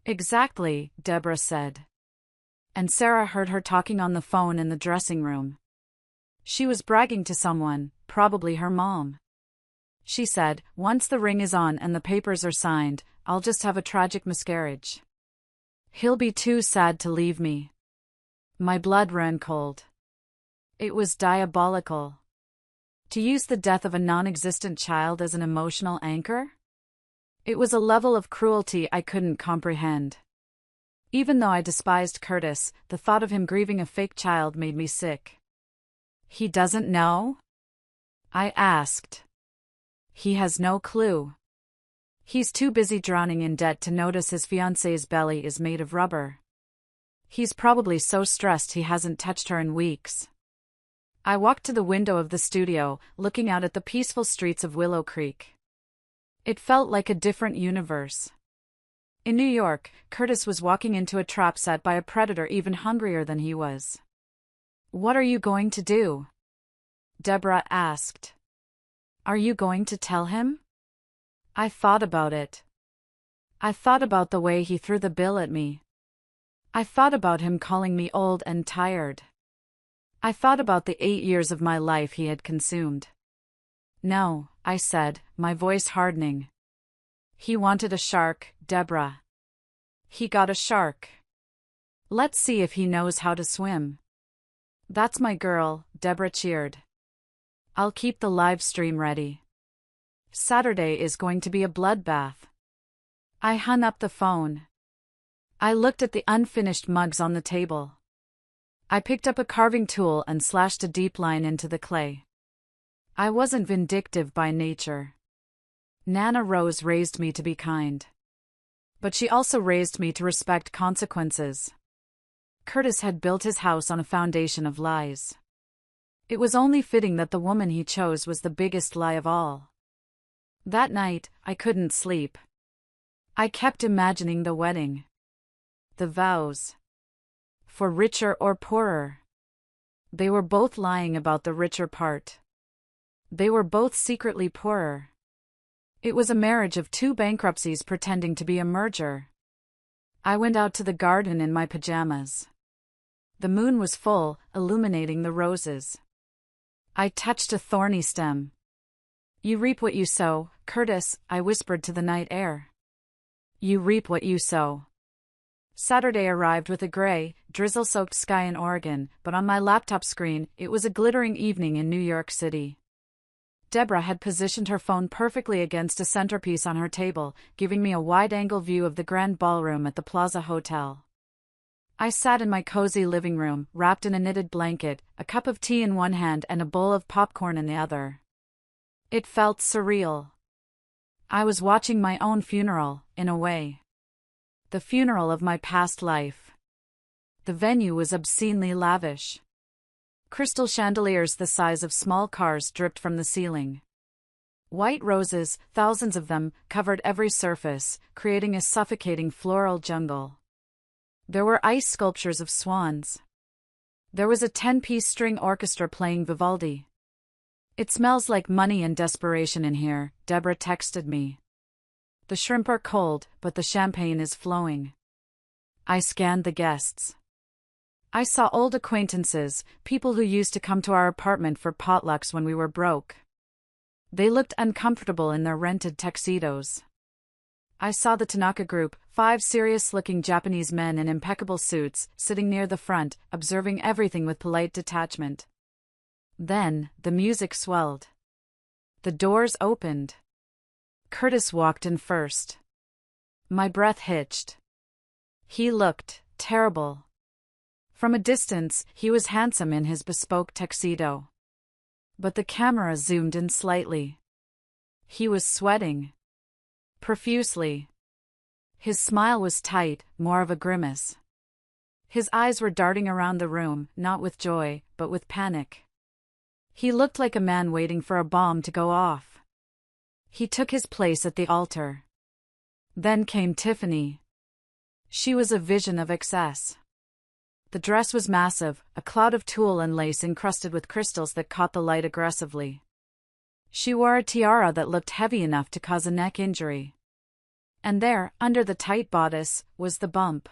Exactly, Deborah said. And Sarah heard her talking on the phone in the dressing room. She was bragging to someone, probably her mom. She said, once the ring is on and the papers are signed, I'll just have a tragic miscarriage. He'll be too sad to leave me. My blood ran cold. It was diabolical. To use the death of a non-existent child as an emotional anchor? It was a level of cruelty I couldn't comprehend. Even though I despised Curtis, the thought of him grieving a fake child made me sick. He doesn't know? I asked. He has no clue. He's too busy drowning in debt to notice his fiancée's belly is made of rubber. He's probably so stressed he hasn't touched her in weeks. I walked to the window of the studio, looking out at the peaceful streets of Willow Creek. It felt like a different universe. In New York, Curtis was walking into a trap set by a predator even hungrier than he was. "What are you going to do?" Deborah asked. "Are you going to tell him?" I thought about it. I thought about the way he threw the bill at me. I thought about him calling me old and tired. I thought about the 8 years of my life he had consumed. "No," I said, my voice hardening. "He wanted a shark, Deborah. He got a shark. Let's see if he knows how to swim." "That's my girl," Deborah cheered. "I'll keep the live stream ready. Saturday is going to be a bloodbath." I hung up the phone. I looked at the unfinished mugs on the table. I picked up a carving tool and slashed a deep line into the clay. I wasn't vindictive by nature. Nana Rose raised me to be kind. But she also raised me to respect consequences. Curtis had built his house on a foundation of lies. It was only fitting that the woman he chose was the biggest lie of all. That night, I couldn't sleep. I kept imagining the wedding. The vows. For richer or poorer. They were both lying about the richer part. They were both secretly poorer. It was a marriage of two bankruptcies pretending to be a merger. I went out to the garden in my pajamas. The moon was full, illuminating the roses. I touched a thorny stem. "You reap what you sow, Curtis," I whispered to the night air. "You reap what you sow." Saturday arrived with a gray, drizzle-soaked sky in Oregon, but on my laptop screen, it was a glittering evening in New York City. Deborah had positioned her phone perfectly against a centerpiece on her table, giving me a wide-angle view of the grand ballroom at the Plaza Hotel. I sat in my cozy living room, wrapped in a knitted blanket, a cup of tea in one hand and a bowl of popcorn in the other. It felt surreal. I was watching my own funeral, in a way. The funeral of my past life. The venue was obscenely lavish. Crystal chandeliers the size of small cars dripped from the ceiling. White roses, thousands of them, covered every surface, creating a suffocating floral jungle. There were ice sculptures of swans. There was a 10-piece string orchestra playing Vivaldi. "It smells like money and desperation in here," Deborah texted me. "The shrimp are cold, but the champagne is flowing." I scanned the guests. I saw old acquaintances, people who used to come to our apartment for potlucks when we were broke. They looked uncomfortable in their rented tuxedos. I saw the Tanaka group, 5 serious-looking Japanese men in impeccable suits, sitting near the front, observing everything with polite detachment. Then, the music swelled. The doors opened. Curtis walked in first. My breath hitched. He looked terrible. From a distance, he was handsome in his bespoke tuxedo. But the camera zoomed in slightly. He was sweating. Profusely. His smile was tight, more of a grimace. His eyes were darting around the room, not with joy, but with panic. He looked like a man waiting for a bomb to go off. He took his place at the altar. Then came Tiffany. She was a vision of excess. The dress was massive, a cloud of tulle and lace encrusted with crystals that caught the light aggressively. She wore a tiara that looked heavy enough to cause a neck injury. And there, under the tight bodice, was the bump.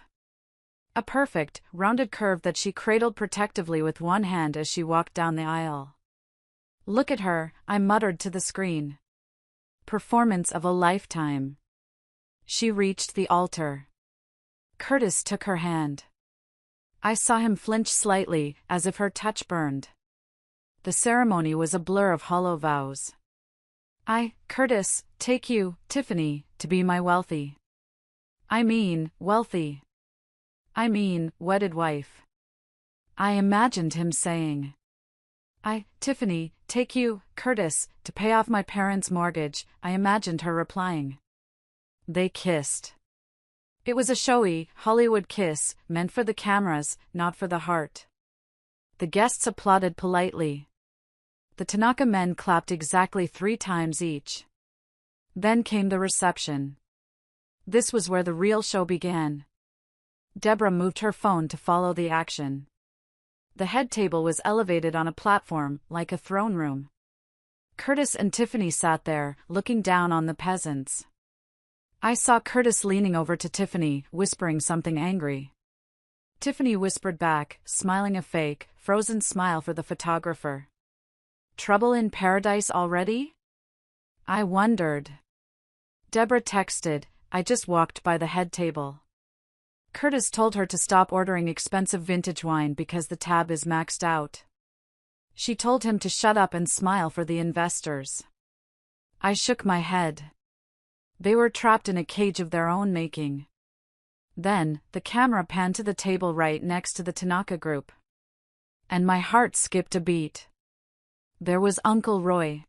A perfect, rounded curve that she cradled protectively with one hand as she walked down the aisle. "Look at her," I muttered to the screen. "Performance of a lifetime." She reached the altar. Curtis took her hand. I saw him flinch slightly, as if her touch burned. The ceremony was a blur of hollow vows. Curtis, take you, Tiffany, to be my wealthy. Wealthy. Wedded wife. I imagined him saying. Tiffany, take you, Curtis, to pay off my parents' mortgage, I imagined her replying. They kissed. It was a showy, Hollywood kiss, meant for the cameras, not for the heart. The guests applauded politely. The Tanaka men clapped exactly 3 times each. Then came the reception. This was where the real show began. Deborah moved her phone to follow the action. The head table was elevated on a platform, like a throne room. Curtis and Tiffany sat there, looking down on the peasants. I saw Curtis leaning over to Tiffany, whispering something angry. Tiffany whispered back, smiling a fake, frozen smile for the photographer. Trouble in paradise already? I wondered. Deborah texted, I just walked by the head table. Curtis told her to stop ordering expensive vintage wine because the tab is maxed out. She told him to shut up and smile for the investors. I shook my head. They were trapped in a cage of their own making. Then, the camera panned to the table right next to the Tanaka group. And my heart skipped a beat. There was Uncle Roy.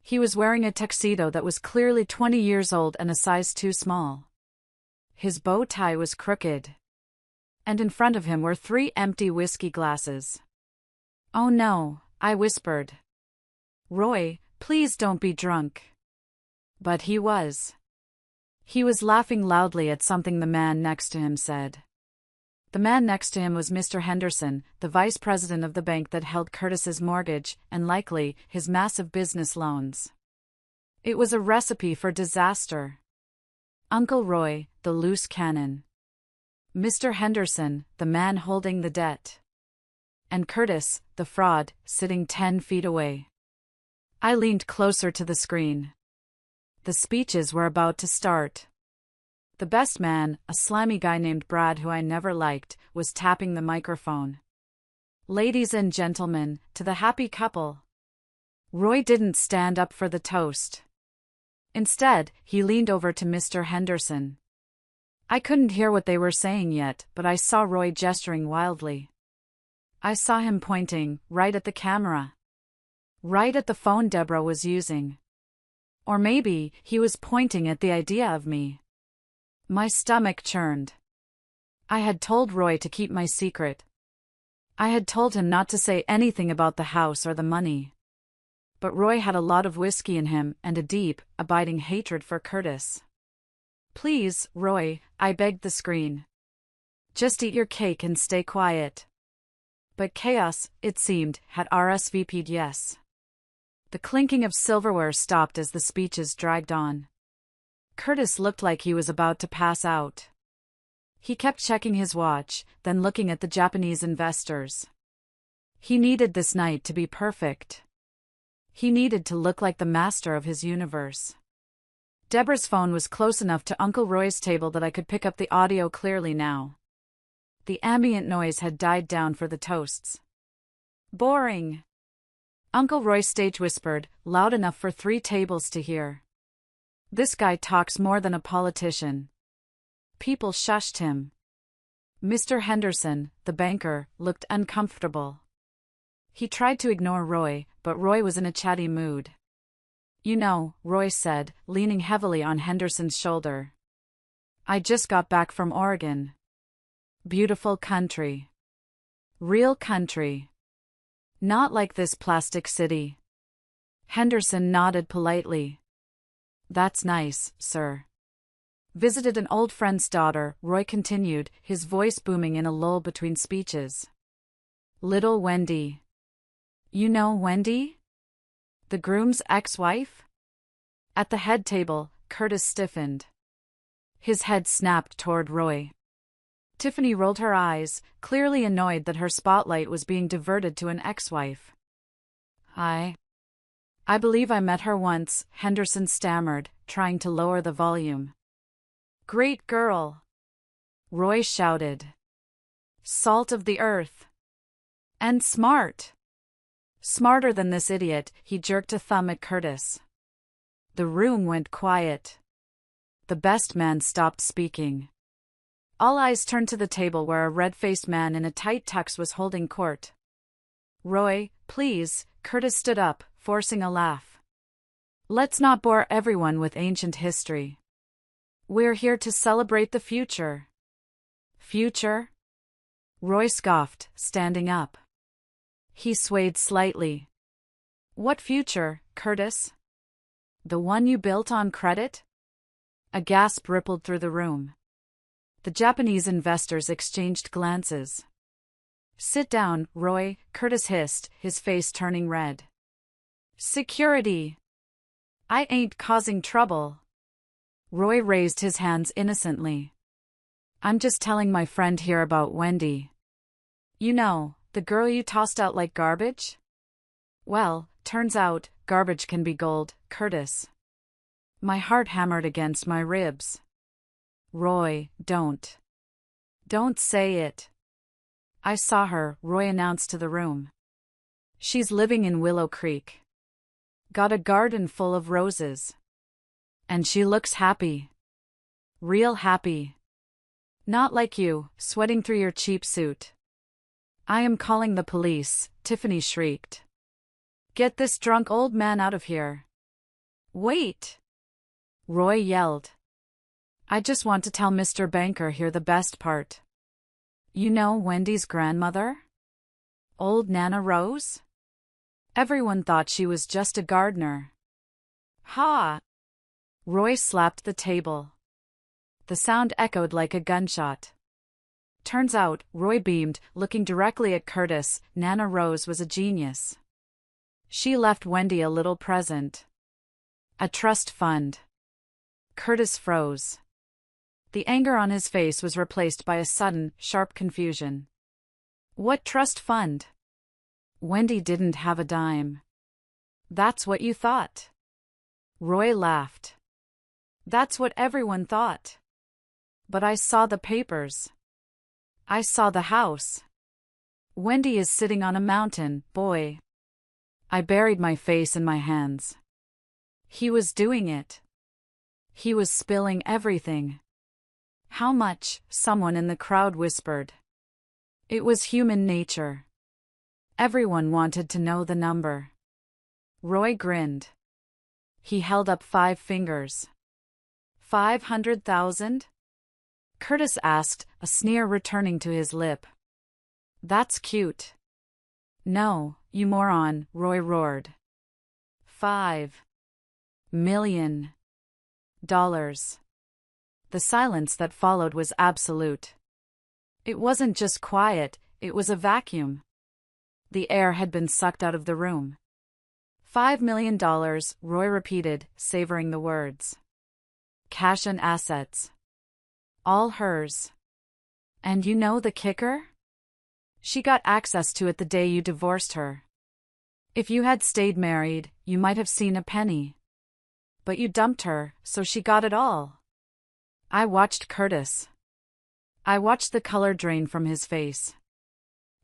He was wearing a tuxedo that was clearly 20 years old and a size too small. His bow tie was crooked. And in front of him were 3 empty whiskey glasses. Oh no, I whispered. Roy, please don't be drunk. But he was. He was laughing loudly at something the man next to him said. The man next to him was Mr. Henderson, the vice president of the bank that held Curtis's mortgage, and likely, his massive business loans. It was a recipe for disaster. Uncle Roy, the loose cannon. Mr. Henderson, the man holding the debt. And Curtis, the fraud, sitting 10 feet away. I leaned closer to the screen. The speeches were about to start. The best man, a slimy guy named Brad who I never liked, was tapping the microphone. Ladies and gentlemen, to the happy couple. Roy didn't stand up for the toast. Instead, he leaned over to Mr. Henderson. I couldn't hear what they were saying yet, but I saw Roy gesturing wildly. I saw him pointing, right at the camera. Right at the phone Deborah was using. Or maybe, he was pointing at the idea of me. My stomach churned. I had told Roy to keep my secret. I had told him not to say anything about the house or the money. But Roy had a lot of whiskey in him and a deep, abiding hatred for Curtis. Please, Roy, I begged the screen. Just eat your cake and stay quiet. But chaos, it seemed, had RSVP'd yes. The clinking of silverware stopped as the speeches dragged on. Curtis looked like he was about to pass out. He kept checking his watch, then looking at the Japanese investors. He needed this night to be perfect. He needed to look like the master of his universe. Deborah's phone was close enough to Uncle Roy's table that I could pick up the audio clearly now. The ambient noise had died down for the toasts. Boring. Uncle Roy stage whispered, loud enough for 3 tables to hear. This guy talks more than a politician. People shushed him. Mr. Henderson, the banker, looked uncomfortable. He tried to ignore Roy, but Roy was in a chatty mood. You know, Roy said, leaning heavily on Henderson's shoulder. I just got back from Oregon. Beautiful country. Real country. Not like this plastic city. Henderson nodded politely. That's nice, sir. Visited an old friend's daughter, Roy continued, his voice booming in a lull between speeches. Little Wendy. You know Wendy? The groom's ex-wife? At the head table, Curtis stiffened. His head snapped toward Roy. Tiffany rolled her eyes, clearly annoyed that her spotlight was being diverted to an ex-wife. I believe I met her once, Henderson stammered, trying to lower the volume. Great girl, Roy shouted. Salt of the earth. And smart. Smarter than this idiot, he jerked a thumb at Curtis. The room went quiet. The best man stopped speaking. All eyes turned to the table where a red-faced man in a tight tux was holding court. Roy, please, Curtis stood up, forcing a laugh. Let's not bore everyone with ancient history. We're here to celebrate the future. Future? Roy scoffed, standing up. He swayed slightly. What future, Curtis? The one you built on credit? A gasp rippled through the room. The Japanese investors exchanged glances. Sit down, Roy, Curtis hissed, his face turning red. Security! I ain't causing trouble. Roy raised his hands innocently. I'm just telling my friend here about Wendy. You know, the girl you tossed out like garbage? Well, turns out, garbage can be gold, Curtis. My heart hammered against my ribs. Roy, don't. Don't say it. I saw her, Roy announced to the room. She's living in Willow Creek. Got a garden full of roses. And she looks happy. Real happy. Not like you, sweating through your cheap suit. I am calling the police, Tiffany shrieked. Get this drunk old man out of here. Wait! Roy yelled. I just want to tell Mr. Banker here the best part. You know Wendy's grandmother? Old Nana Rose? Everyone thought she was just a gardener. Ha! Roy slapped the table. The sound echoed like a gunshot. Turns out, Roy beamed, looking directly at Curtis, Nana Rose was a genius. She left Wendy a little present. A trust fund. Curtis froze. The anger on his face was replaced by a sudden, sharp confusion. What trust fund? Wendy didn't have a dime. That's what you thought. Roy laughed. That's what everyone thought. But I saw the papers. I saw the house. Wendy is sitting on a mountain, boy. I buried my face in my hands. He was doing it. He was spilling everything. How much? Someone in the crowd whispered. It was human nature. Everyone wanted to know the number. Roy grinned. He held up 5 fingers. 500,000? Curtis asked, a sneer returning to his lip. That's cute. No, you moron, Roy roared. $5 million. The silence that followed was absolute. It wasn't just quiet, it was a vacuum. The air had been sucked out of the room. $5 million, Roy repeated, savoring the words. Cash and assets. All hers. And you know the kicker? She got access to it the day you divorced her. If you had stayed married, you might have seen a penny. But you dumped her, so she got it all. I watched Curtis. I watched the color drain from his face.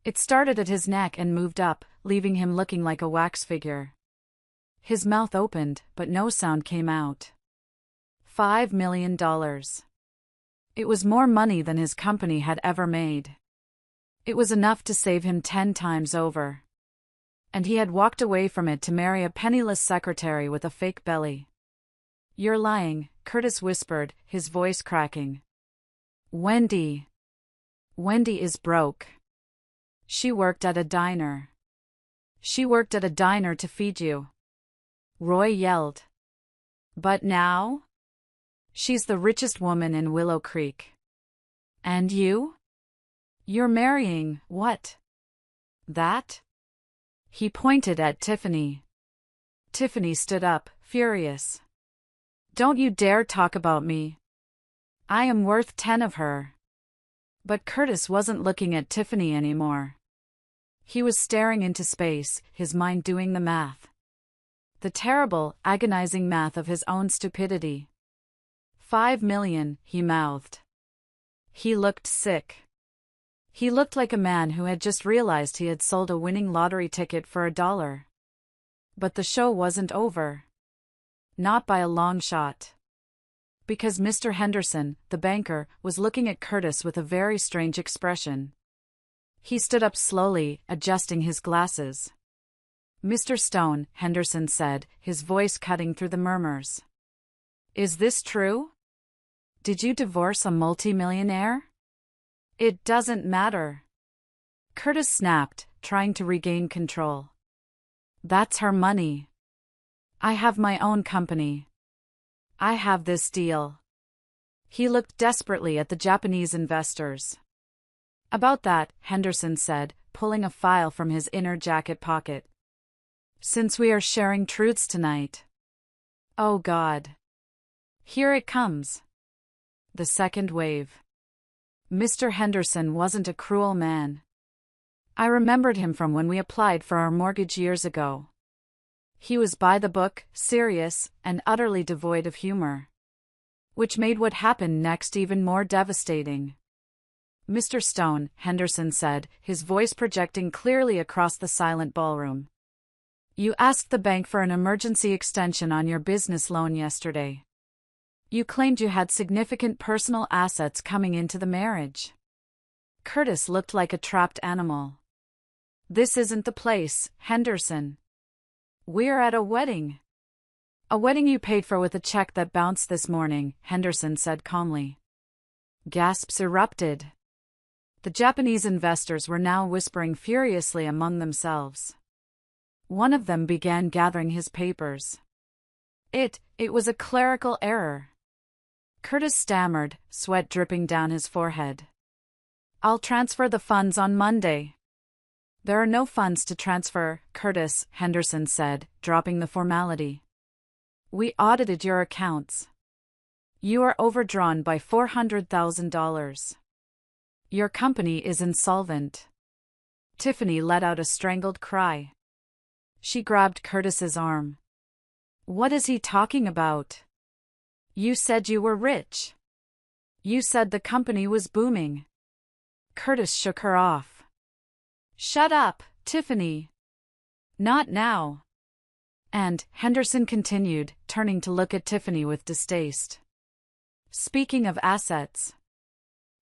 It started at his neck and moved up, leaving him looking like a wax figure. His mouth opened, but no sound came out. $5 million. It was more money than his company had ever made. It was enough to save him 10 times over. And he had walked away from it to marry a penniless secretary with a fake belly. You're lying, Curtis whispered, his voice cracking. Wendy is broke. She worked at a diner. She worked at a diner to feed you. Roy yelled. But now? She's the richest woman in Willow Creek. And you? You're marrying, what? That? He pointed at Tiffany. Tiffany stood up, furious. Don't you dare talk about me. I am worth 10 of her. But Curtis wasn't looking at Tiffany anymore. He was staring into space, his mind doing the math. The terrible, agonizing math of his own stupidity. 5 million, he mouthed. He looked sick. He looked like a man who had just realized he had sold a winning lottery ticket for $1. But the show wasn't over. Not by a long shot. Because Mr. Henderson, the banker, was looking at Curtis with a very strange expression. He stood up slowly, adjusting his glasses. "Mr. Stone," Henderson said, his voice cutting through the murmurs. "Is this true? Did you divorce a multimillionaire?" "It doesn't matter," Curtis snapped, trying to regain control. "That's her money. I have my own company. I have this deal." He looked desperately at the Japanese investors. "About that," Henderson said, pulling a file from his inner jacket pocket. "Since we are sharing truths tonight." Oh God. Here it comes. The second wave. Mr. Henderson wasn't a cruel man. I remembered him from when we applied for our mortgage years ago. He was by the book, serious, and utterly devoid of humor. Which made what happened next even more devastating. "Mr. Stone," Henderson said, his voice projecting clearly across the silent ballroom. "You asked the bank for an emergency extension on your business loan yesterday. You claimed you had significant personal assets coming into the marriage." Curtis looked like a trapped animal. "This isn't the place, Henderson. We're at a wedding." "A wedding you paid for with a check that bounced this morning," Henderson said calmly. Gasps erupted. The Japanese investors were now whispering furiously among themselves. One of them began gathering his papers. It was a clerical error." Curtis stammered, sweat dripping down his forehead. "I'll transfer the funds on Monday." "There are no funds to transfer, Curtis," Henderson said, dropping the formality. "We audited your accounts. You are overdrawn by $400,000. Your company is insolvent." Tiffany let out a strangled cry. She grabbed Curtis's arm. "What is he talking about? You said you were rich. You said the company was booming." Curtis shook her off. "Shut up, Tiffany. Not now." And, Henderson continued, turning to look at Tiffany with distaste. "Speaking of assets.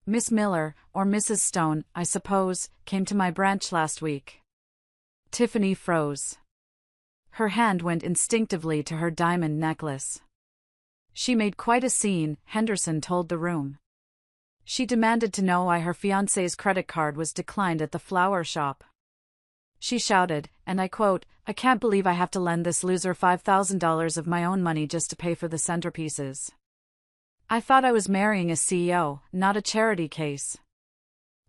Miss Miller, or Mrs. Stone, I suppose, came to my branch last week." Tiffany froze. Her hand went instinctively to her diamond necklace. "She made quite a scene," Henderson told the room. "She demanded to know why her fiancé's credit card was declined at the flower shop. She shouted, and I quote, 'I can't believe I have to lend this loser $5,000 of my own money just to pay for the centerpieces. I thought I was marrying a CEO, not a charity case.'"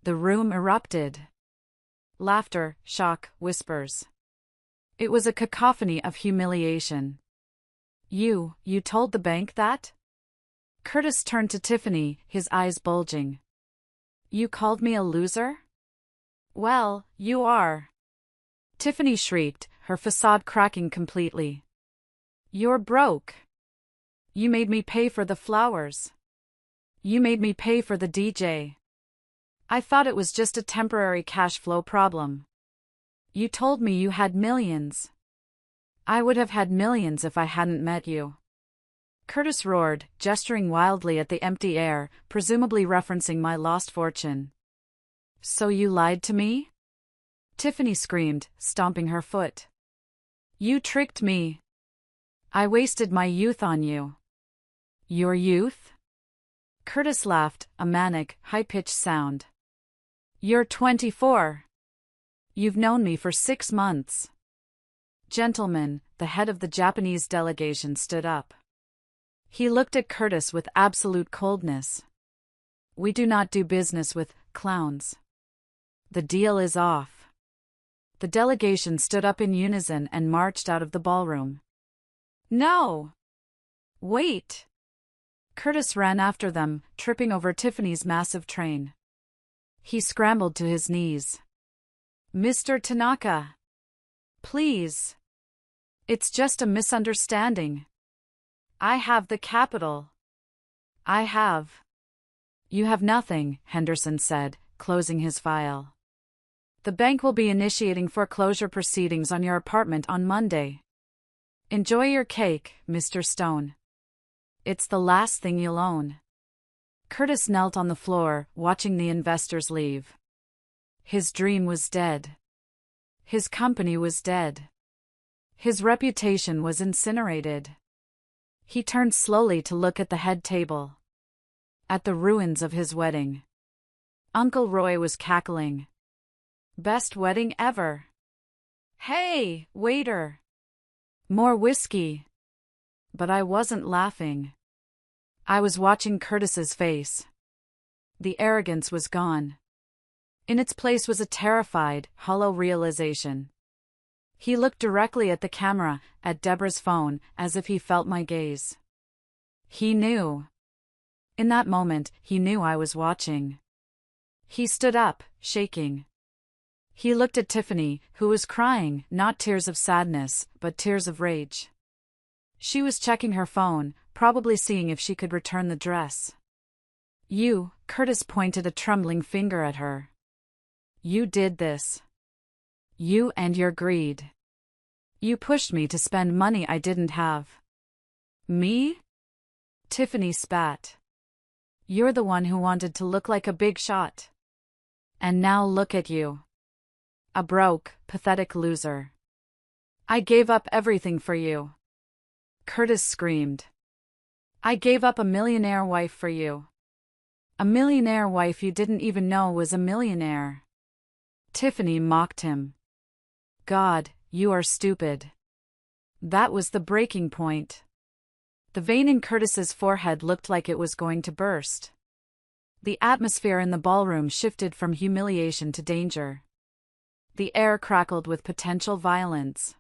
The room erupted. Laughter, shock, whispers. It was a cacophony of humiliation. You told the bank that?" Curtis turned to Tiffany, his eyes bulging. "You called me a loser? Well, you are." Tiffany shrieked, her facade cracking completely. "You're broke. You made me pay for the flowers. You made me pay for the DJ. I thought it was just a temporary cash flow problem. You told me you had millions. I would have had millions if I hadn't met you." Curtis roared, gesturing wildly at the empty air, presumably referencing my lost fortune. "So you lied to me?" Tiffany screamed, stomping her foot. "You tricked me. I wasted my youth on you." "Your youth?" Curtis laughed, a manic, high-pitched sound. "You're 24. You've known me for 6 months. "Gentlemen," the head of the Japanese delegation stood up. He looked at Curtis with absolute coldness. "We do not do business with clowns. The deal is off." The delegation stood up in unison and marched out of the ballroom. "No! Wait!" Curtis ran after them, tripping over Tiffany's massive train. He scrambled to his knees. "Mr. Tanaka. Please. It's just a misunderstanding. I have the capital. I have. You have nothing, Henderson said, closing his file. The bank will be initiating foreclosure proceedings on your apartment on Monday. Enjoy your cake, Mr. Stone. It's the last thing you'll own. Curtis knelt on the floor, watching the investors leave. His dream was dead. His company was dead. His reputation was incinerated. He turned slowly to look at the head table. At the ruins of his wedding. Uncle Roy was cackling. Best wedding ever. Hey, waiter. More whiskey. But I wasn't laughing. I was watching Curtis's face. The arrogance was gone. In its place was a terrified, hollow realization. He looked directly at the camera, at Deborah's phone, as if he felt my gaze. He knew. In that moment, he knew I was watching. He stood up, shaking. He looked at Tiffany, who was crying, not tears of sadness, but tears of rage. She was checking her phone, probably seeing if she could return the dress. You, Curtis pointed a trembling finger at her. You did this. You and your greed. You pushed me to spend money I didn't have. Me? Tiffany spat. You're the one who wanted to look like a big shot. And now look at you. A broke, pathetic loser. I gave up everything for you. Curtis screamed. I gave up a millionaire wife for you. A millionaire wife you didn't even know was a millionaire. Tiffany mocked him. God, you are stupid. That was the breaking point. The vein in Curtis's forehead looked like it was going to burst. The atmosphere in the ballroom shifted from humiliation to danger. The air crackled with potential violence.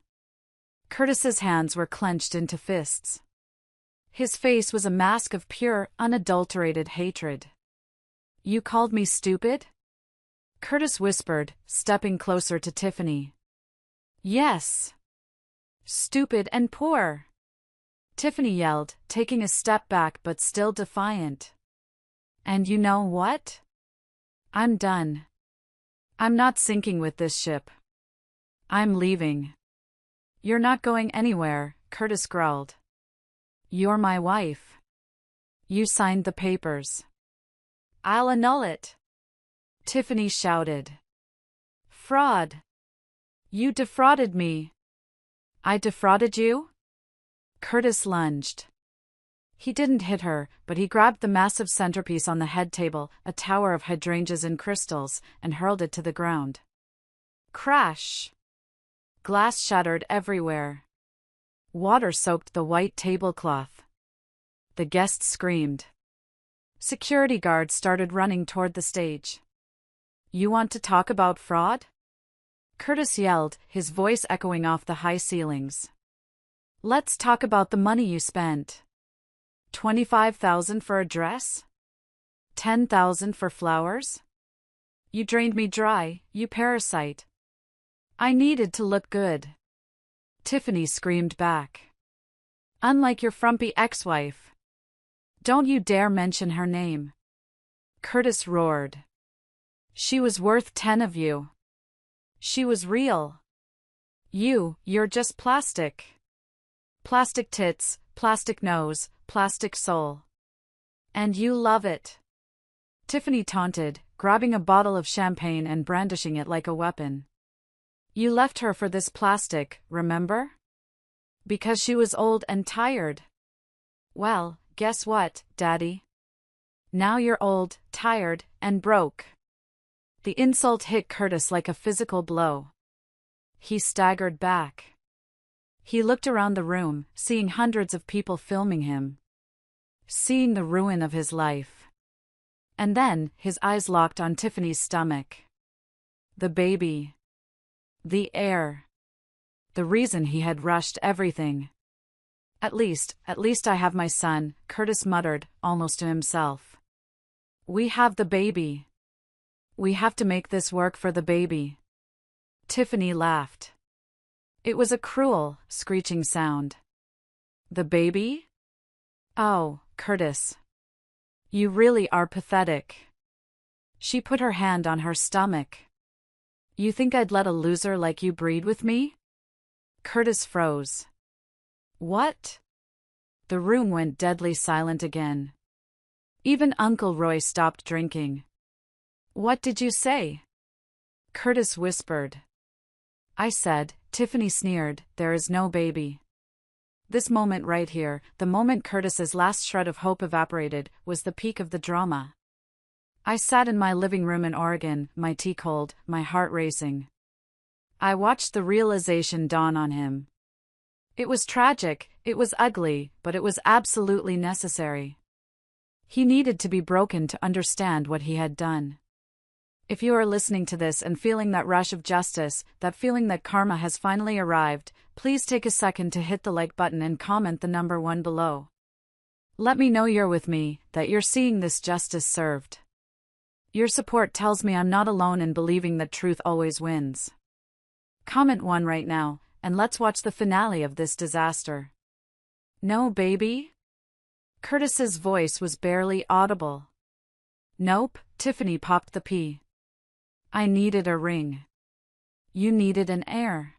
Curtis's hands were clenched into fists. His face was a mask of pure, unadulterated hatred. You called me stupid? Curtis whispered, stepping closer to Tiffany. Yes. Stupid and poor. Tiffany yelled, taking a step back but still defiant. And you know what? I'm done. I'm not sinking with this ship. I'm leaving. You're not going anywhere, Curtis growled. You're my wife. You signed the papers. I'll annul it. Tiffany shouted. Fraud. You defrauded me. I defrauded you? Curtis lunged. He didn't hit her, but he grabbed the massive centerpiece on the head table, a tower of hydrangeas and crystals, and hurled it to the ground. Crash! Glass shattered everywhere. Water soaked the white tablecloth. The guests screamed. Security guards started running toward the stage. You want to talk about fraud? Curtis yelled, his voice echoing off the high ceilings. Let's talk about the money you spent. $25,000 for a dress? $10,000 for flowers? You drained me dry, you parasite. I needed to look good. Tiffany screamed back. Unlike your frumpy ex-wife. Don't you dare mention her name. Curtis roared. She was worth 10 of you. She was real. You're just plastic. Plastic tits, plastic nose, plastic soul. And you love it. Tiffany taunted, grabbing a bottle of champagne and brandishing it like a weapon. You left her for this plastic, remember? Because she was old and tired. Well, guess what, Daddy? Now you're old, tired, and broke. The insult hit Curtis like a physical blow. He staggered back. He looked around the room, seeing hundreds of people filming him. Seeing the ruin of his life. And then, his eyes locked on Tiffany's stomach. The baby. The heir. The reason he had rushed everything. At least I have my son, Curtis muttered, almost to himself. We have the baby. We have to make this work for the baby. Tiffany laughed. It was a cruel, screeching sound. The baby? Oh, Curtis. You really are pathetic. She put her hand on her stomach. You think I'd let a loser like you breed with me? Curtis froze. What? The room went deadly silent again. Even Uncle Roy stopped drinking. What did you say? Curtis whispered. I said, Tiffany sneered, there is no baby. This moment right here, the moment Curtis's last shred of hope evaporated, was the peak of the drama. I sat in my living room in Oregon, my tea cold, my heart racing. I watched the realization dawn on him. It was tragic, it was ugly, but it was absolutely necessary. He needed to be broken to understand what he had done. If you are listening to this and feeling that rush of justice, that feeling that karma has finally arrived, please take a second to hit the like button and comment the number 1 below. Let me know you're with me, that you're seeing this justice served. Your support tells me I'm not alone in believing that truth always wins. Comment 1 right now, and let's watch the finale of this disaster. No baby? Curtis's voice was barely audible. Nope, Tiffany popped the P. I needed a ring. You needed an heir.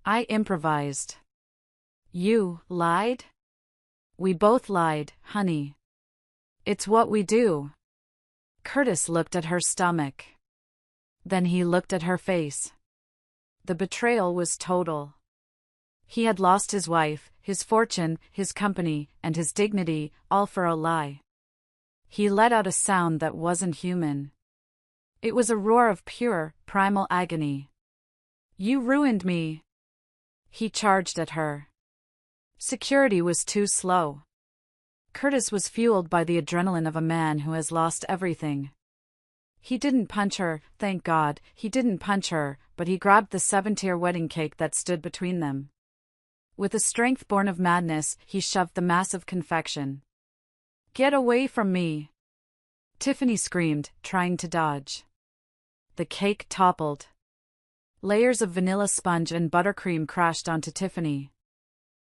I improvised. You lied? We both lied, honey. It's what we do. Curtis looked at her stomach. Then he looked at her face. The betrayal was total. He had lost his wife, his fortune, his company, and his dignity, all for a lie. He let out a sound that wasn't human. It was a roar of pure, primal agony. You ruined me. He charged at her. Security was too slow. Curtis was fueled by the adrenaline of a man who has lost everything. He didn't punch her, thank God, he didn't punch her, but he grabbed the 7-tier wedding cake that stood between them. With a strength born of madness, he shoved the massive confection. Get away from me! Tiffany screamed, trying to dodge. The cake toppled. Layers of vanilla sponge and buttercream crashed onto Tiffany.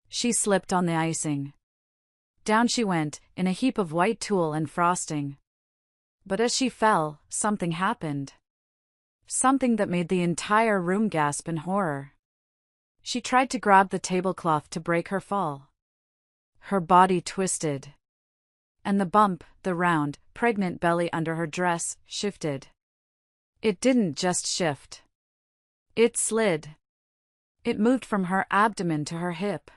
She slipped on the icing. Down she went, in a heap of white tulle and frosting. But as she fell, something happened. Something that made the entire room gasp in horror. She tried to grab the tablecloth to break her fall. Her body twisted. And the bump, the round, pregnant belly under her dress, shifted. It didn't just shift. It slid. It moved from her abdomen to her hip.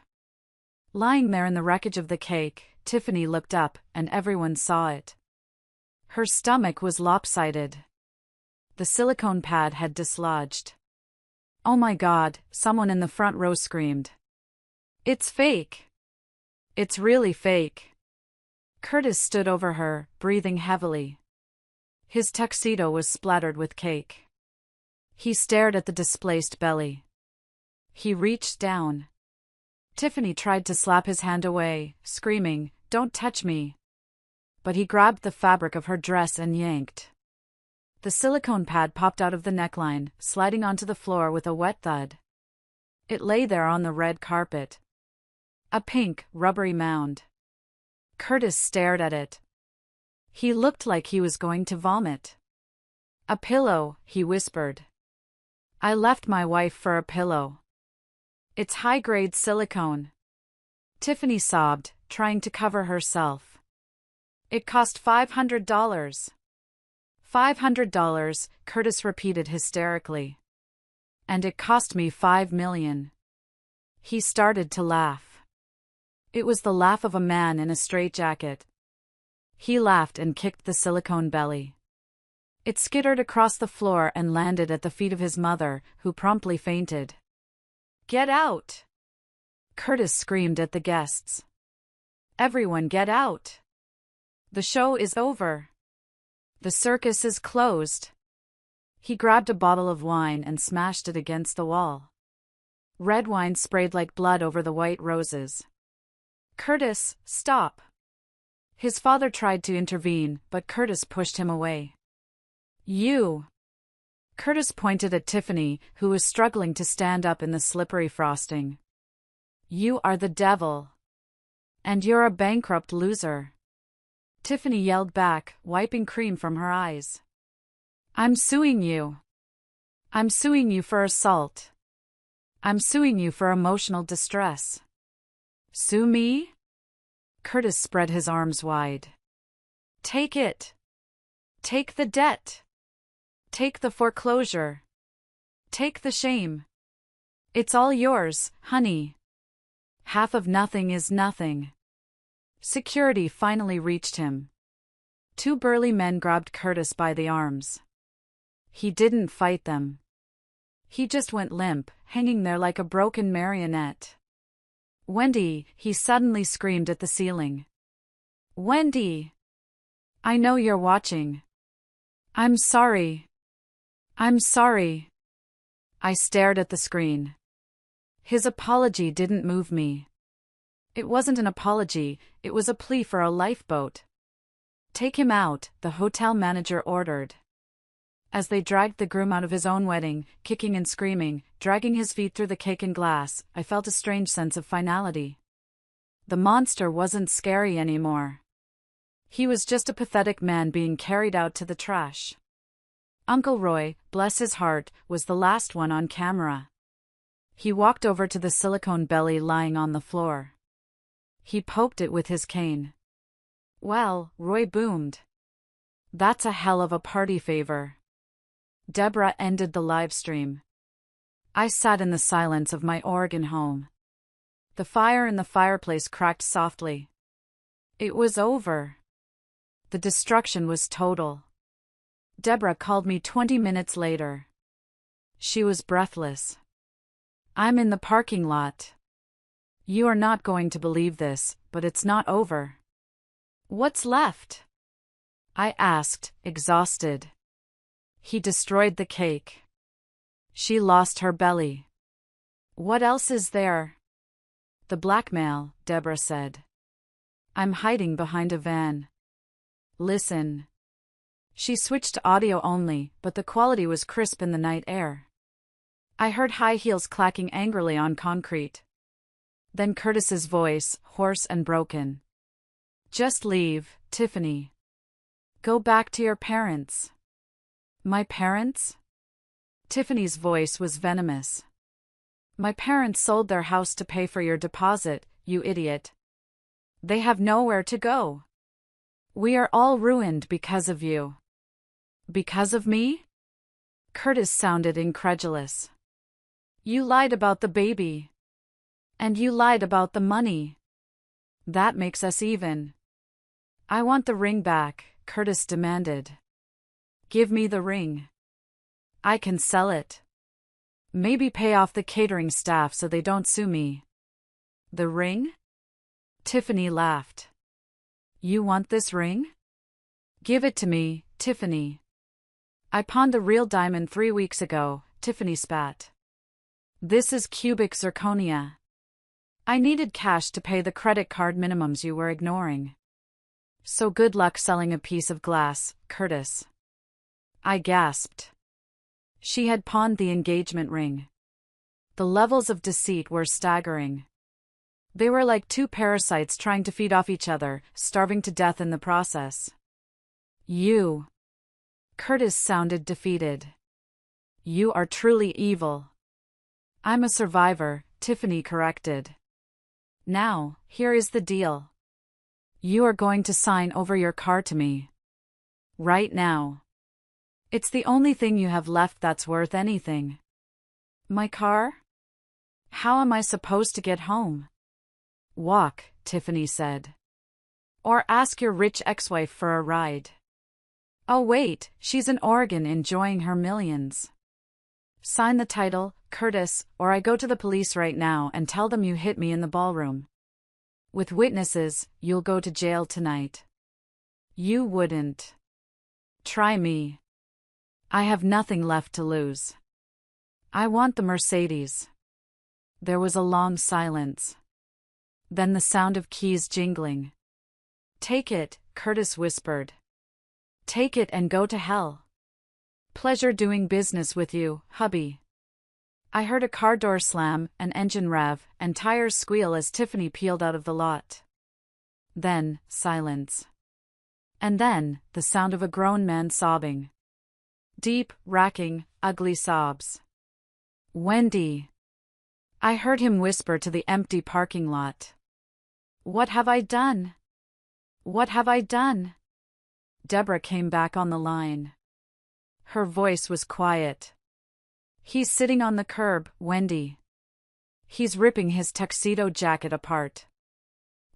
Lying there in the wreckage of the cake, Tiffany looked up, and everyone saw it. Her stomach was lopsided. The silicone pad had dislodged. Oh my God, someone in the front row screamed. It's fake. It's really fake. Curtis stood over her, breathing heavily. His tuxedo was splattered with cake. He stared at the displaced belly. He reached down. Tiffany tried to slap his hand away, screaming, "Don't touch me." But he grabbed the fabric of her dress and yanked. The silicone pad popped out of the neckline, sliding onto the floor with a wet thud. It lay there on the red carpet. A pink, rubbery mound. Curtis stared at it. He looked like he was going to vomit. A pillow, he whispered. I left my wife for a pillow. It's high-grade silicone. Tiffany sobbed, trying to cover herself. It cost $500. $500, Curtis repeated hysterically. And it cost me $5 million. He started to laugh. It was the laugh of a man in a straitjacket. He laughed and kicked the silicone belly. It skittered across the floor and landed at the feet of his mother, who promptly fainted. Get out! Curtis screamed at the guests. Everyone get out! The show is over. The circus is closed. He grabbed a bottle of wine and smashed it against the wall. Red wine sprayed like blood over the white roses. Curtis, stop! His father tried to intervene, but Curtis pushed him away. You! Curtis pointed at Tiffany, who was struggling to stand up in the slippery frosting. You are the devil. And you're a bankrupt loser. Tiffany yelled back, wiping cream from her eyes. I'm suing you. I'm suing you for assault. I'm suing you for emotional distress. Sue me? Curtis spread his arms wide. Take it. Take the debt. Take the foreclosure. Take the shame. It's all yours, honey. Half of nothing is nothing. Security finally reached him. Two burly men grabbed Curtis by the arms. He didn't fight them. He just went limp, hanging there like a broken marionette. Wendy, he suddenly screamed at the ceiling. Wendy! I know you're watching. I'm sorry. I'm sorry. I stared at the screen. His apology didn't move me. It wasn't an apology, it was a plea for a lifeboat. Take him out, the hotel manager ordered. As they dragged the groom out of his own wedding, kicking and screaming, dragging his feet through the cake and glass, I felt a strange sense of finality. The monster wasn't scary anymore. He was just a pathetic man being carried out to the trash. Uncle Roy, bless his heart, was the last one on camera. He walked over to the silicone belly lying on the floor. He poked it with his cane. Well, Roy boomed. That's a hell of a party favor. Deborah ended the live stream. I sat in the silence of my Oregon home. The fire in the fireplace cracked softly. It was over. The destruction was total. Deborah called me 20 minutes later. She was breathless. I'm in the parking lot. You are not going to believe this, but it's not over. What's left? I asked, exhausted. He destroyed the cake. She lost her belly. What else is there? The blackmail, Deborah said. I'm hiding behind a van. Listen. She switched to audio only, but the quality was crisp in the night air. I heard high heels clacking angrily on concrete. Then Curtis's voice, hoarse and broken. Just leave, Tiffany. Go back to your parents. My parents? Tiffany's voice was venomous. My parents sold their house to pay for your deposit, you idiot. They have nowhere to go. We are all ruined because of you. Because of me? Curtis sounded incredulous. You lied about the baby. And you lied about the money. That makes us even. I want the ring back, Curtis demanded. Give me the ring. I can sell it. Maybe pay off the catering staff so they don't sue me. The ring? Tiffany laughed. You want this ring? Give it to me, Tiffany. I pawned the real diamond 3 weeks ago, Tiffany spat. This is cubic zirconia. I needed cash to pay the credit card minimums you were ignoring. So good luck selling a piece of glass, Curtis. I gasped. She had pawned the engagement ring. The levels of deceit were staggering. They were like two parasites trying to feed off each other, starving to death in the process. You. Curtis sounded defeated. You are truly evil. I'm a survivor, Tiffany corrected. Now, here is the deal. You are going to sign over your car to me. Right now. It's the only thing you have left that's worth anything. My car? How am I supposed to get home? Walk, Tiffany said. Or ask your rich ex-wife for a ride. Oh wait, she's in Oregon enjoying her millions. Sign the title, Curtis, or I go to the police right now and tell them you hit me in the ballroom. With witnesses, you'll go to jail tonight. You wouldn't. Try me. I have nothing left to lose. I want the Mercedes. There was a long silence. Then the sound of keys jingling. Take it, Curtis whispered. Take it and go to hell. Pleasure doing business with you, hubby. I heard a car door slam, an engine rev, and tires squeal as Tiffany peeled out of the lot. Then, silence. And then, the sound of a grown man sobbing. Deep, racking, ugly sobs. Wendy. I heard him whisper to the empty parking lot. What have I done? What have I done? Deborah came back on the line. Her voice was quiet. He's sitting on the curb, Wendy. He's ripping his tuxedo jacket apart.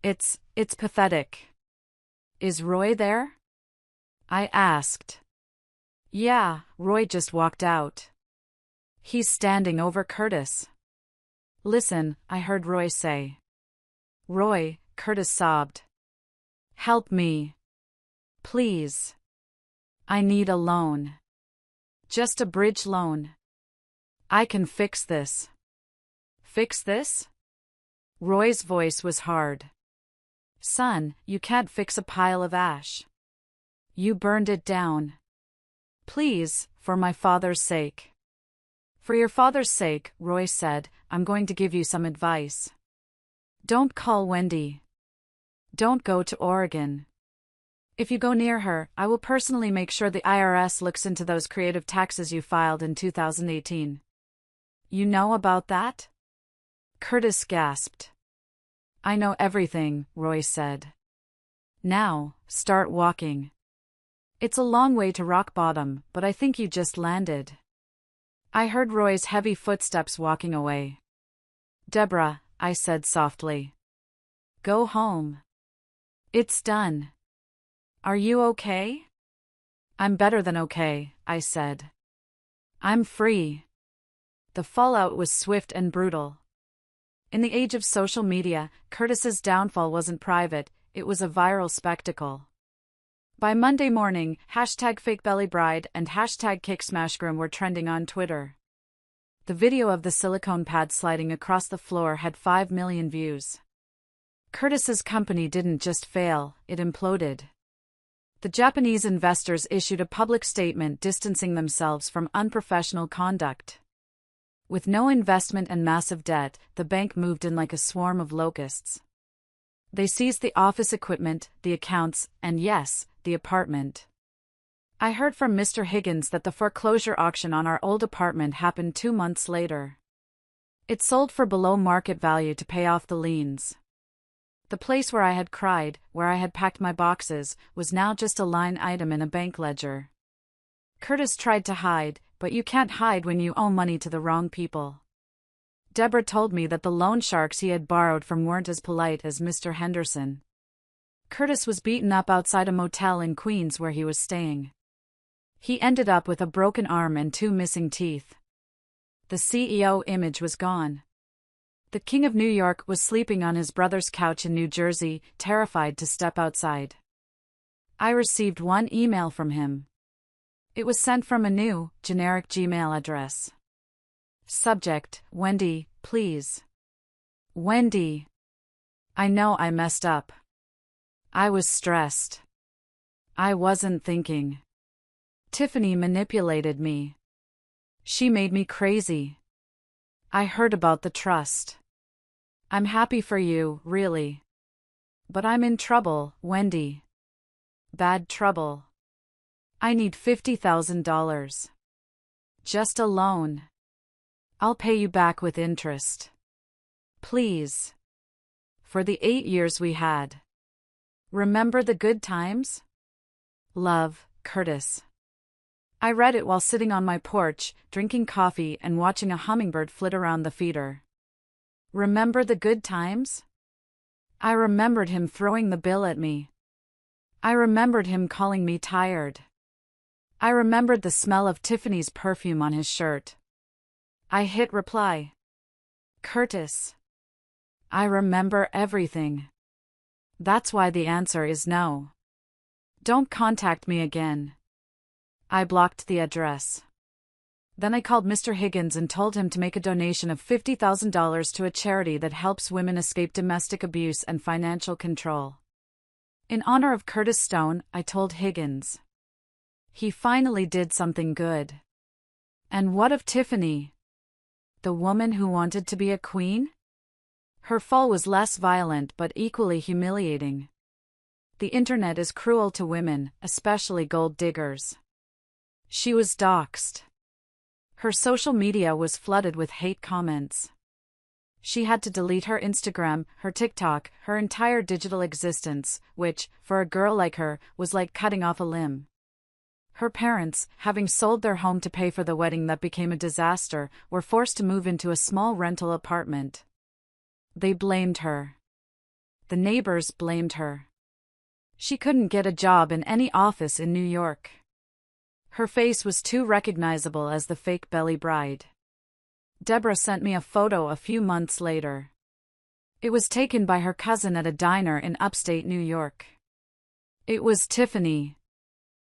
It's pathetic. Is Roy there? I asked. Yeah, Roy just walked out. He's standing over Curtis. Listen, I heard Roy say. Roy, Curtis sobbed. Help me. Please. I need a loan. Just a bridge loan. I can fix this. Fix this? Roy's voice was hard. Son, you can't fix a pile of ash. You burned it down. Please, for my father's sake. For your father's sake, Roy said, I'm going to give you some advice. Don't call Wendy. Don't go to Oregon. If you go near her, I will personally make sure the IRS looks into those creative taxes you filed in 2018. You know about that? Curtis gasped. I know everything, Roy said. Now, start walking. It's a long way to rock bottom, but I think you just landed. I heard Roy's heavy footsteps walking away. Deborah, I said softly. Go home. It's done. Are you okay? I'm better than okay, I said. I'm free. The fallout was swift and brutal. In the age of social media, Curtis's downfall wasn't private, it was a viral spectacle. By Monday morning, #FakeBellyBride and #KickSmashGroom were trending on Twitter. The video of the silicone pad sliding across the floor had 5 million views. Curtis's company didn't just fail, it imploded. The Japanese investors issued a public statement distancing themselves from unprofessional conduct. With no investment and massive debt, the bank moved in like a swarm of locusts. They seized the office equipment, the accounts, and yes, the apartment. I heard from Mr. Higgins that the foreclosure auction on our old apartment happened 2 months later. It sold for below market value to pay off the liens. The place where I had cried, where I had packed my boxes, was now just a line item in a bank ledger. Curtis tried to hide, but you can't hide when you owe money to the wrong people. Deborah told me that the loan sharks he had borrowed from weren't as polite as Mr. Henderson. Curtis was beaten up outside a motel in Queens where he was staying. He ended up with a broken arm and 2 missing teeth. The CEO image was gone. The King of New York was sleeping on his brother's couch in New Jersey, terrified to step outside. I received one email from him. It was sent from a new, generic Gmail address. Subject, Wendy, please. Wendy. I know I messed up. I was stressed. I wasn't thinking. Tiffany manipulated me. She made me crazy. I heard about the trust. I'm happy for you, really. But I'm in trouble, Wendy. Bad trouble. I need $50,000. Just a loan. I'll pay you back with interest. Please. For the 8 years we had. Remember the good times? Love, Curtis. I read it while sitting on my porch, drinking coffee and watching a hummingbird flit around the feeder. Remember the good times? I remembered him throwing the bill at me. I remembered him calling me tired. I remembered the smell of Tiffany's perfume on his shirt. I hit reply. Curtis. I remember everything. That's why the answer is no. Don't contact me again. I blocked the address. Then I called Mr. Higgins and told him to make a donation of $50,000 to a charity that helps women escape domestic abuse and financial control. In honor of Curtis Stone, I told Higgins. He finally did something good. And what of Tiffany? The woman who wanted to be a queen? Her fall was less violent but equally humiliating. The internet is cruel to women, especially gold diggers. She was doxxed. Her social media was flooded with hate comments. She had to delete her Instagram, her TikTok, her entire digital existence, which, for a girl like her, was like cutting off a limb. Her parents, having sold their home to pay for the wedding that became a disaster, were forced to move into a small rental apartment. They blamed her. The neighbors blamed her. She couldn't get a job in any office in New York. Her face was too recognizable as the fake belly bride. Deborah sent me a photo a few months later. It was taken by her cousin at a diner in upstate New York. It was Tiffany.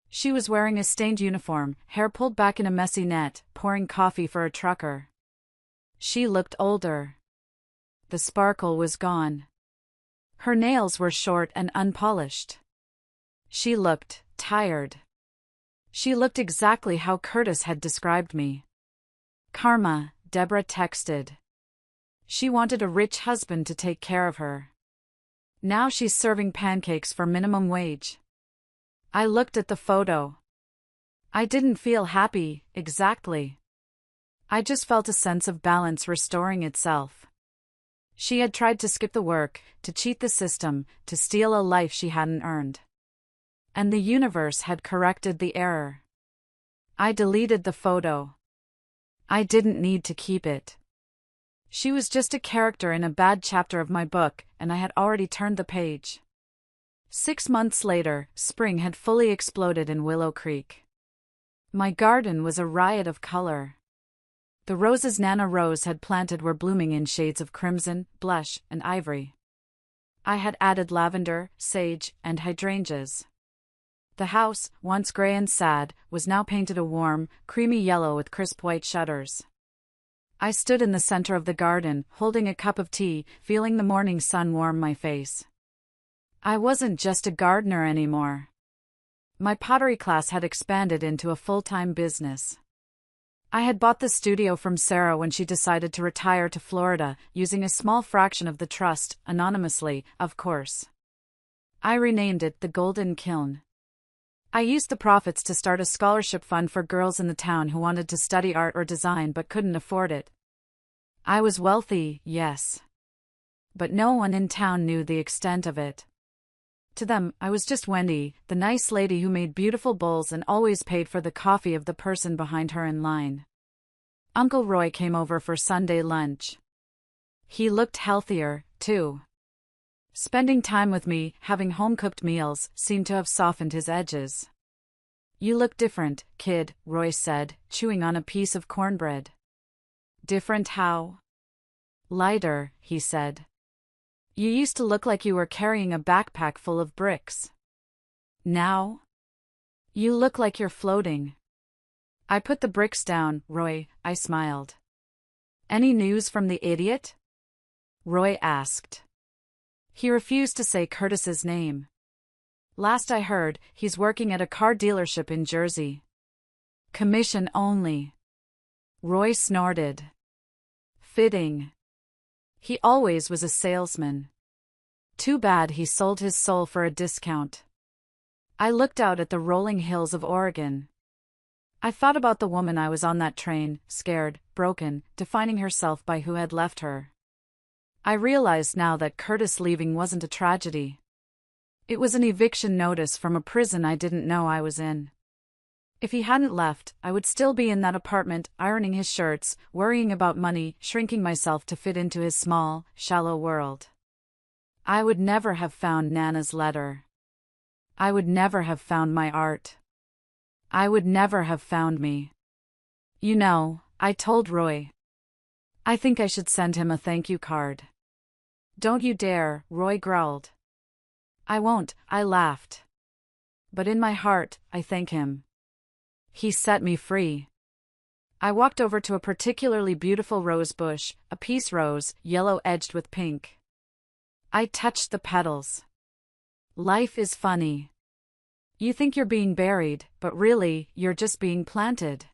She was wearing a stained uniform, hair pulled back in a messy net, pouring coffee for a trucker. She looked older. The sparkle was gone. Her nails were short and unpolished. She looked tired. She looked exactly how Curtis had described me. Karma, Deborah texted. She wanted a rich husband to take care of her. Now she's serving pancakes for minimum wage. I looked at the photo. I didn't feel happy, exactly. I just felt a sense of balance restoring itself. She had tried to skip the work, to cheat the system, to steal a life she hadn't earned. And the universe had corrected the error. I deleted the photo. I didn't need to keep it. She was just a character in a bad chapter of my book, and I had already turned the page. 6 months later, spring had fully exploded in Willow Creek. My garden was a riot of color. The roses Nana Rose had planted were blooming in shades of crimson, blush, and ivory. I had added lavender, sage, and hydrangeas. The house, once gray and sad, was now painted a warm, creamy yellow with crisp white shutters. I stood in the center of the garden, holding a cup of tea, feeling the morning sun warm my face. I wasn't just a gardener anymore. My pottery class had expanded into a full-time business. I had bought the studio from Sarah when she decided to retire to Florida, using a small fraction of the trust, anonymously, of course. I renamed it the Golden Kiln. I used the profits to start a scholarship fund for girls in the town who wanted to study art or design but couldn't afford it. I was wealthy, yes. But no one in town knew the extent of it. To them, I was just Wendy, the nice lady who made beautiful bowls and always paid for the coffee of the person behind her in line. Uncle Roy came over for Sunday lunch. He looked healthier, too. Spending time with me, having home-cooked meals, seemed to have softened his edges. "You look different, kid," Roy said, chewing on a piece of cornbread. "Different how?" "Lighter," he said. "You used to look like you were carrying a backpack full of bricks. Now? You look like you're floating." "I put the bricks down, Roy," I smiled. "Any news from the idiot?" Roy asked. He refused to say Curtis's name. "Last I heard, he's working at a car dealership in Jersey. Commission only." Roy snorted. Fitting. He always was a salesman. Too bad he sold his soul for a discount. I looked out at the rolling hills of Oregon. I thought about the woman I was on that train, scared, broken, defining herself by who had left her. I realized now that Curtis leaving wasn't a tragedy. It was an eviction notice from a prison I didn't know I was in. If he hadn't left, I would still be in that apartment, ironing his shirts, worrying about money, shrinking myself to fit into his small, shallow world. I would never have found Nana's letter. I would never have found my art. I would never have found me. "You know," I told Roy. "I think I should send him a thank you card." "Don't you dare," Roy growled. "I won't," I laughed. "But in my heart, I thank him. He set me free." I walked over to a particularly beautiful rose bush, a peace rose, yellow edged with pink. I touched the petals. Life is funny. You think you're being buried, but really, you're just being planted.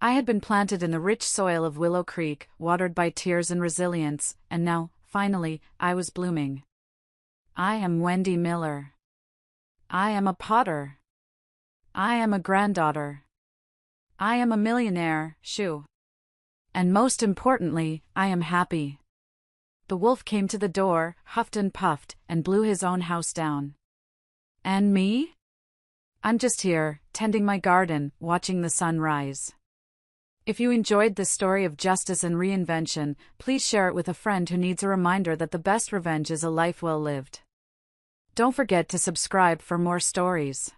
I had been planted in the rich soil of Willow Creek, watered by tears and resilience, and now, finally, I was blooming. I am Wendy Miller. I am a potter. I am a granddaughter. I am a millionaire, shoo. And most importantly, I am happy. The wolf came to the door, huffed and puffed, and blew his own house down. And me? I'm just here, tending my garden, watching the sun rise. If you enjoyed this story of justice and reinvention, please share it with a friend who needs a reminder that the best revenge is a life well lived. Don't forget to subscribe for more stories.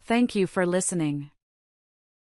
Thank you for listening.